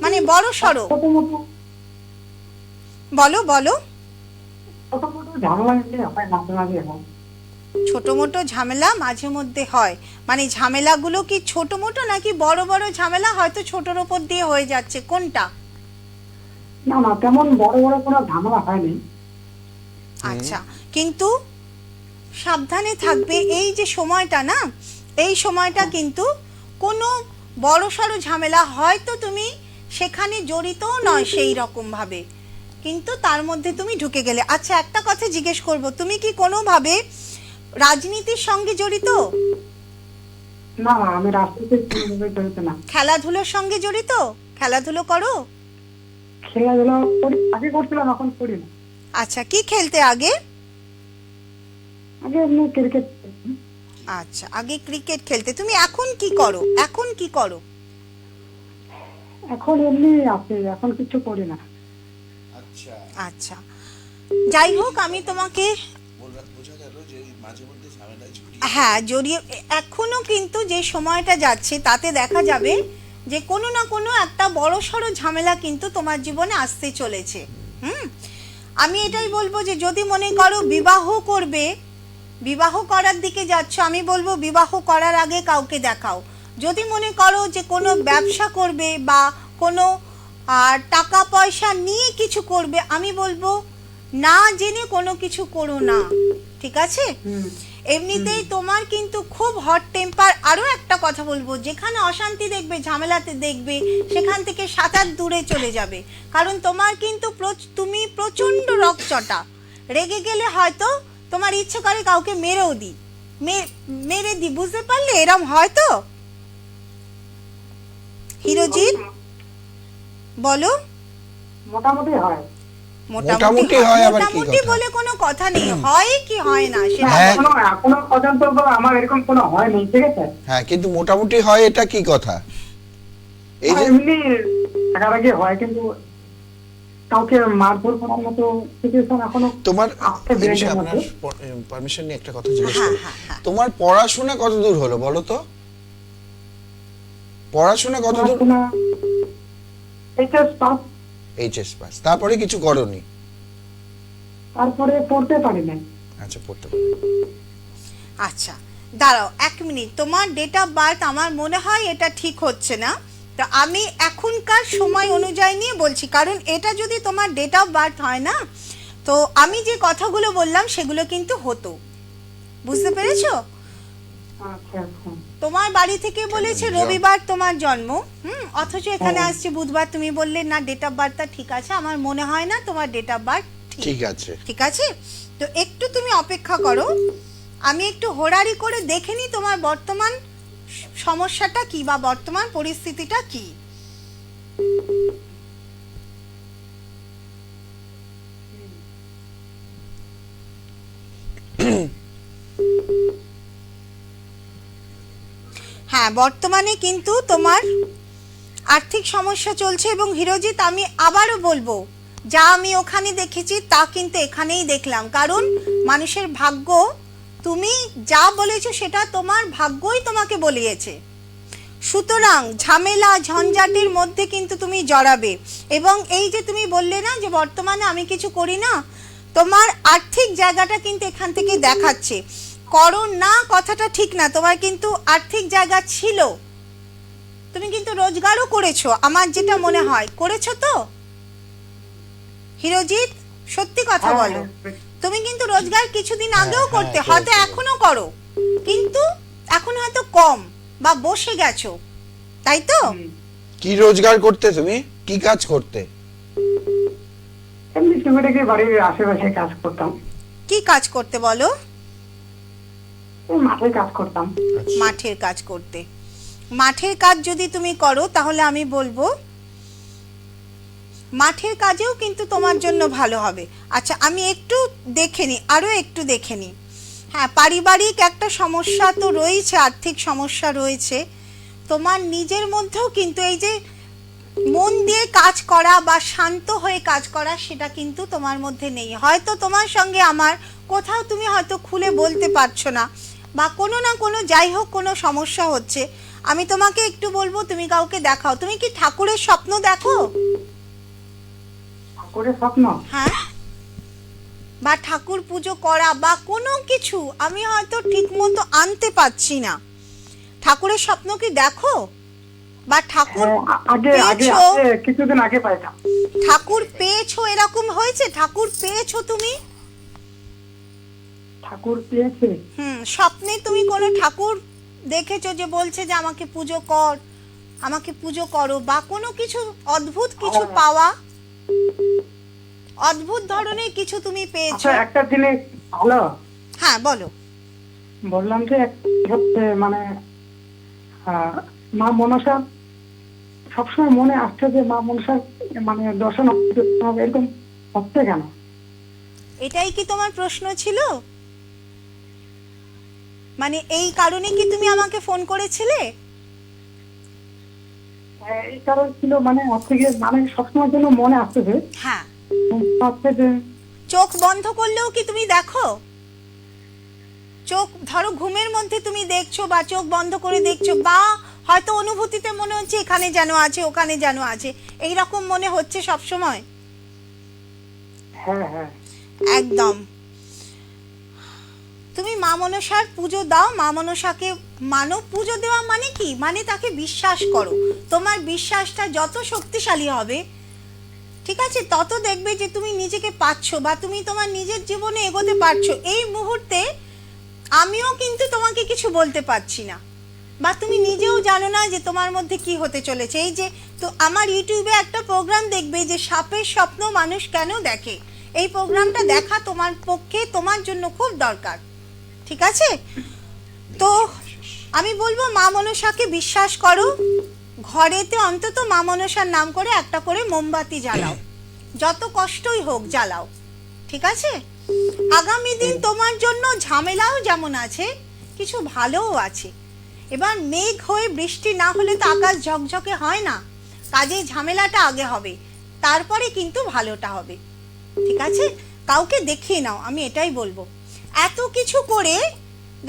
S2: মানে বড়সড়।
S5: ছোট মোটো
S2: বলো বলো।
S5: ঝামেলা নিয়ে হয় মাঝে মাঝে এখন।
S2: ছোট মোটো ঝামেলা মাঝে মধ্যে হয়, মানে ঝামেলাগুলো কি ছোট মোটো নাকি বড় বড় ঝামেলা হয়তো ছোটর ওপর দিয়ে হয়ে যাচ্ছে, কোনটা?
S5: না না, তেমন বড় বড় কোনো ঝামেলা হয়নি।
S2: আচ্ছা, কিন্তু সাবধানে থাকবে। এই যে সময়টা না, এই সময়টা কিন্তু কোনো বড়সড় ঝামেলা, হয়তো তুমি সেখানে জড়িতও নয় সেই রকম ভাবে, কিন্তু তার মধ্যে তুমি ঢুকে গেলে। আচ্ছা, একটা কথা জিজ্ঞেস করব, তুমি কি কোনোভাবে রাজনীতির সঙ্গে জড়িত?
S5: না না, আমি রাজনীতির কোনোভাবে জড়িত না।
S2: খেলাধুলোর সঙ্গে জড়িত? খেলাধুলো করো?
S5: খেলাধুলা করি, আগে করছিলাম, এখন করি না।
S2: আচ্ছা, কি খেলতে আগে?
S5: আগে এমনি ক্রিকেট।
S2: আচ্ছা, আগে ক্রিকেট খেলতে। তুমি এখন কি করো? এখন কি করো?
S5: এখন এমনি আছে, এখন কিছু করি না।
S1: আচ্ছা,
S2: আচ্ছা, যাই হোক, আমি তোমাকে
S1: বোঝা গেল যে মাঝে মধ্যে ঝামেলায় জড়িয়ে।
S2: হ্যাঁ জড়িয়ে, এখনো কিন্তু যে সময়টা যাচ্ছে তাতে দেখা যাবে যে কোনো না কোনো একটা বড়সড় ঝামেলা কিন্তু তোমার জীবনে আসতে চলেছে। আমি এটাই বলবো যে যদি মনে করো বিবাহ করবে, বিবাহ করার দিকে যাচ্ছ, আমি বলবো বিবাহ করার আগে কাউকে দেখাও। যদি মনে করো যে কোনো ব্যবসা করবে বা কোনো টাকা পয়সা নিয়ে কিছু করবে, আমি বলবো না জেনে কোনো কিছু করো না, ঠিক আছে? এমনিতেই তোমার কিন্তু খুব হট টেম্পার। আরও একটা কথা বলবো, যেখানে অশান্তি দেখবে, ঝামেলাতে দেখবে, সেখান থেকে 7 দূরে চলে যাবে। কারণ তোমার কিন্তু তুমি প্রচণ্ড রকচটা, রেগে গেলে হয়তো তোমার ইচ্ছে করে কাউকে মেরে দি, বুঝতে পারলে? এরম হয় তো হিরোজিৎ, বলো।
S5: মোটামুটি হয়।
S1: মোটামুটি হয় আবার কি
S2: মোটামুটি
S1: কথা?
S2: বলে কোনো কথা নেই, হয় কি হয় না সেটা
S1: হ্যাঁ।
S2: বলো।
S5: এখনো পর্যন্ত আমার এরকম কোনো হয়নি, ঠিক আছে?
S1: হ্যাঁ, কিন্তু মোটামুটি হয় এটা কি কথা? এই যে
S5: এমনি রাগারাগি হয়, কিন্তু কাউকে মারধর করার মতো সিচুয়েশন এখনো
S1: তোমার
S5: আসতে
S1: এই বিষয়ে
S5: ব্রেনের
S1: আপনার
S5: মধ্যে।
S1: পারমিশন নিয়ে একটা কথা জিজ্ঞেস
S2: হ্যাঁ,
S1: করি।
S2: হ্যাঁ, হ্যাঁ।
S1: তোমার পড়াশোনা কত দূর হলো বলো তো? পড়াশোনা কত দূর?
S5: পড়াশোনা এইচএস পাস,
S1: এইচএস পাস, তারপরে কিছু করনি?
S5: তারপরে পড়তে পারি না।
S1: আচ্ছা, পড়তে পারো।
S2: আচ্ছা দাঁড়াও 1 মিনিট, তোমার ডেট অফ বার্থ আমার মনে হয় এটা ঠিক হচ্ছে না। তো আমি এখনকার সময় অনুযায়ী নিয়ে বলছি, কারণ এটা যদি তোমার ডেট অফ বার্থ হয় না, তো আমি যে কথাগুলো বললাম সেগুলো কিন্তু হতো, বুঝতে পেরেছো?
S5: আচ্ছা আচ্ছা।
S2: তোমার বাড়ি থেকে বলেছে রবিবার তোমার জন্ম, অথচ এখানে আসছে বুধবার। তুমি বললে না ডেট অফ বার্থটা ঠিক আছে, আমার মনে হয় না তোমার ডেট অফ বার্থ
S1: ঠিক আছে।
S2: ঠিক আছে। তো একটু তুমি অপেক্ষা করো, আমি একটু হোড়ারি করে দেখে নিই তোমার বর্তমান সমস্যাটা কি বা বর্তমান পরিস্থিতিটা কি। হ্যাঁ, বর্তমানে কিন্তু তোমার আর্থিক সমস্যা চলছে। এবং হিরোজিৎ, আমি আবারও বলবো, যা আমি ওখানে দেখেছি তা কিন্তু এখানেই দেখলাম। কারণ মানুষের ভাগ্য, তুমি যা বলেছো সেটা তোমার ভাগ্যই তোমাকে বলিয়েছে। সুতরাং ঝামেলা ঝঞ্ঝাটের মধ্যে কিন্তু তুমি জড়াবে। এবং এই যে তুমি বললে না যে বর্তমানে আমি কিছু করি না, তোমার আর্থিক জায়গাটা কিন্তু এখান থেকে দেখাচ্ছে। করো না কথাটা ঠিক না, তোমার কিন্তু আর্থিক জায়গা ছিল, তুমি কিন্তু রোজগারও করেছো, আমার যেটা মনে হয় করেছো তো হিরোজিৎ, সত্যি কথা বলো। তুমি কিন্তু রোজগার কিছুদিন আগেও করতে, হয়তো এখনো করো, কিন্তু এখন হয়তো কম বা বসে গেছো, তাই তো?
S1: কি রোজগার করতে তুমি? কি কাজ করতে?
S5: এমনি টুকিটাকি বাড়ির আশেপাশে কাজ করতাম।
S2: কি কাজ করতে বলো?
S5: এই মাঠে কাজ করতাম।
S2: মাঠের কাজ করতে। মাঠের কাজ যদি তুমি করো তাহলে আমি বলবো মাঠের কাজেও কিন্তু তোমার জন্য ভালো হবে। আচ্ছা, আমি একটু দেখে নিই, আরও একটু দেখে নিই। হ্যাঁ, পারিবারিক একটা সমস্যা তো রয়েছে, আর্থিক সমস্যা রয়েছে। তোমার নিজের মধ্যেও কিন্তু এই যে মন দিয়ে কাজ করা বা শান্ত হয়ে কাজ করা, সেটা কিন্তু তোমার মধ্যে নেই। হয়তো তোমার সঙ্গে আমার কোথাও তুমি হয়তো খুলে বলতে পারছো না, বা কোনো না কোনো যাই হোক কোনো সমস্যা হচ্ছে। আমি তোমাকে একটু বলবো, তুমি কাউকে দেখাও। তুমি কি ঠাকুরের স্বপ্ন দেখো?
S5: ঠাকুরের স্বপ্ন?
S2: হ্যাঁ, বা ঠাকুর পুজো করা বা কোনো কিছু, আমি হয়তো ঠিক মতো আনতে পারছি না। ঠাকুরের স্বপ্ন কি দেখো? বা ঠাকুর
S5: আগে আগে
S2: পেয়েছো?
S5: কিছুদিন আগে পাইতাম।
S2: ঠাকুর পেয়েছো এরকম হয়েছে? ঠাকুর পেয়েছো তুমি?
S5: ঠাকুর পেয়েছে?
S2: স্বপ্নে তুমি কোনো ঠাকুর দেখেছো যে বলছে যে আমাকে পুজো কর, আমাকে পুজো করো, বা কোনো কিছু অদ্ভুত কিছু পাওয়া, অদ্ভুত ধরনের কিছু তুমি পেয়েছো?
S5: আচ্ছা, একটা জিনিস ভালো।
S2: হ্যাঁ বলো।
S5: বললাম যে হচ্ছে মানে মা মনসা সবসময় মনে আসছে যে মা মনসা মানে দর্শন হবে, এরকম হচ্ছে কেন?
S2: এটাই কি তোমার প্রশ্ন ছিল? মানে এই কারণে কি তুমি আমাকে ফোন করেছিলে?
S5: এই কারণ ছিল, মানে হচ্ছে গিয়ে মানে সবসময় জন্য মনে আসতেছে
S2: হ্যাঁ।
S5: হচ্ছে যে
S2: চোখ বন্ধ করলেও কি তুমি দেখো? চোখ ধরো ঘুমের মধ্যে তুমি দেখছো, বা চোখ বন্ধ করে দেখছো, বা হয়তো অনুভূতিতে মনে হচ্ছে এখানে যেন আছে, ওখানে যেন আছে, এই রকম মনে হচ্ছে সব সময়?
S5: হ্যাঁ হ্যাঁ
S2: একদম। তুমি মা মনসার পুজো দাও, মা মনসাকে মানো। পুজো দেওয়া মানে কি? মানে তাকে বিশ্বাস করো। তোমার বিশ্বাসটা যত শক্তিশালী হবে, ঠিক আছে, তত দেখবে যে তুমি নিজেকে পাচ্ছো, বা তুমি তোমার নিজের জীবনে এগোতে পারছো। এই মুহূর্তে আমিও কিন্তু তোমাকে কিছু বলতে পারছি না, বা তুমি নিজেও জানো না যে তোমার মধ্যে কি হতে চলেছে। এই যে তো আমার ইউটিউবে একটা প্রোগ্রাম দেখবে যে সাপের স্বপ্ন মানুষ কেন দেখে, এই প্রোগ্রামটা দেখা তোমার পক্ষে, তোমার জন্য খুব দরকার, ঠিক আছে? তো আমি বলবো মা মনসাকে বিশ্বাস করো, ঘরেতে অন্তত মা মনসার নাম করে একটা করে মোমবাতি জ্বালাও, যত কষ্টই হোক জ্বালাও, ঠিক আছে? আগামী দিন তোমার জন্য ঝামেলাও যেমন আছে, কিছু ভালোও আছে। এবার মেঘ হয়ে বৃষ্টি না হলে তো আকাশ ঝকঝকে হয় না, কাজে ঝামেলাটা আগে হবে, তারপরে কিন্তু ভালোটা হবে, ঠিক আছে? কাউকে দেখিয়ে নাও, আমি এটাই বলবো। এত কিছু করে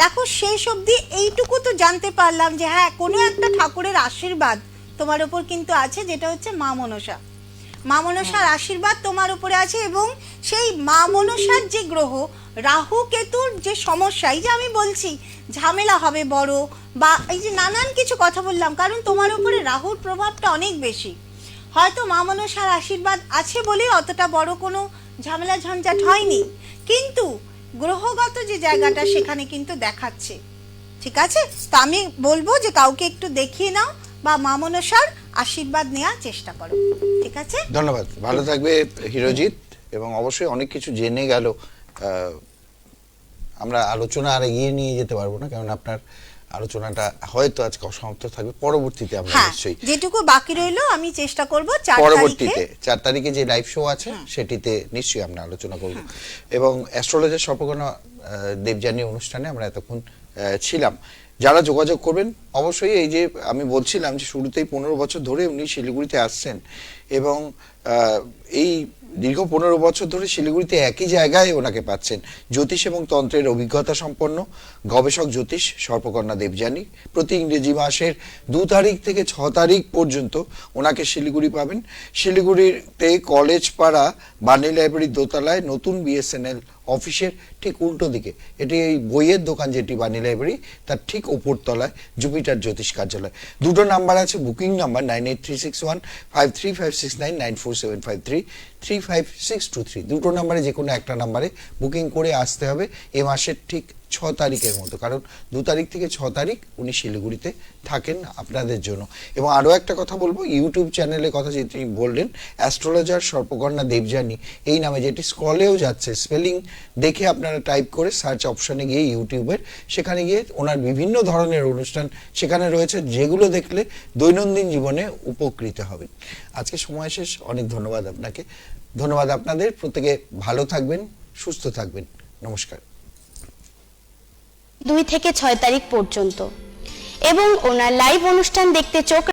S2: দেখো শেষ অবধি এইটুকু তো জানতে পারলাম যে হ্যাঁ কোনো একটা ঠাকুরের আশীর্বাদ তোমার উপর কিন্তু আছে, যেটা হচ্ছে মা মনসা। মা মনসার আশীর্বাদ তোমার উপরে আছে, এবং সেই মা মনসার যে গ্রহ রাহু কেতুর যে সমস্যা, এই যে আমি বলছি ঝামেলা হবে বড়, বা এই যে নানান কিছু কথা বললাম, কারণ তোমার উপরে রাহুর প্রভাবটা অনেক বেশি। হয়তো মা মনসার আশীর্বাদ আছে বলে অতটা বড় কোনো ঝামেলা ঝঞ্ঝাট হয়নি, কিন্তু গ্রহগত যে জায়গাটা সেখানে কিন্তু দেখাচ্ছে, ঠিক আছে? তো আমি বলবো যে কাউকে একটু দেখিয়ে নাও বা মা মনসার আশীর্বাদ নেওয়ার চেষ্টা করো, ঠিক আছে?
S1: ধন্যবাদ, ভালো থাকবে হিরোজিৎ। এবং অবশ্যই অনেক কিছু জেনে গেল। আমরা আলোচনা আর এগিয়ে নিয়ে যেতে পারবো না, কারণ আপনার আলোচনাটা হয়তো আজকে অসমাপ্ত থাকবে, পরবর্তীতে আমরা
S2: হ্যাঁ,
S1: নিশ্চয়ই
S2: যেটুকু বাকি রইলো আমি চেষ্টা করব 4 তারিখে,
S1: পরবর্তীতে 4 তারিখে যে লাইভ শো আছে সেটিতে নিশ্চয়ই আমরা আলোচনা করব। এবং অ্যাস্ট্রোলজার স্বর্পকর্ণা দেবযানী অনুষ্ঠানে আমরা এতক্ষণ ছিলাম। যারা যোগাযোগ করবেন অবশ্যই, এই যে আমি বলছিলাম যে শুরুতেই 15 বছর ধরে উনি শিলিগুড়িতে আসছেন, এবং এই দীর্ঘ 15 বছর ধরে শিলিগুড়িতে একই জায়গায় ওনাকে পাচ্ছেন। জ্যোতিষ এবং তন্ত্রের অভিজ্ঞতা সম্পন্ন গবেষক জ্যোতিষ স্বর্পকর্ণা দেবযানী। প্রতি ইংরেজি মাসের 2 তারিখ থেকে 6 তারিখ পর্যন্ত ওনাকে শিলিগুড়ি পাবেন। শিলিগুড়িতে কলেজ পাড়া বাণী লাইব্রেরির দোতলায় নতুন বিএসএনএল অফিসের ঠিক উল্টো দিকে, এটি এই বইয়ের দোকান যেটি বাণী লাইব্রেরি, তার ঠিক ওপর তলায় জুপিটার জ্যোতিষ কার্যালয়। দুটো নাম্বার আছে, বুকিং নাম্বার 98361535394753 দুটো নাম্বারে যে কোনো একটা নাম্বারে বুকিং করে আসতে হবে এ মাসের ঠিক 6 তারিখের মতো, কারণ 2 তারিখ থেকে 6 তারিখ উনি শিলিগুড়িতে থাকেন আপনাদের জন্য। এবং আরও একটা কথা বলবো, ইউটিউব চ্যানেলের কথা যে তিনি বললেন, অ্যাস্ট্রোলজার স্বর্পকর্ণা দেবযানী এই নামে, যেটি স্ক্রলেও যাচ্ছে, স্পেলিং দেখে আপনারা টাইপ করে সার্চ অপশনে গিয়ে ইউটিউবের, সেখানে গিয়ে ওনার বিভিন্ন ধরনের অনুষ্ঠান সেখানে রয়েছে, যেগুলো দেখলে দৈনন্দিন জীবনে উপকৃত হবেন। আজকে সময় শেষ, অনেক ধন্যবাদ আপনাকে, ধন্যবাদ আপনাদের। প্রত্যেকে ভালো থাকবেন, সুস্থ থাকবেন, নমস্কার।
S6: 2 থেকে 6 তারিখ পর্যন্ত এবং ওনার লাইভ অনুষ্ঠান দেখতে চোখ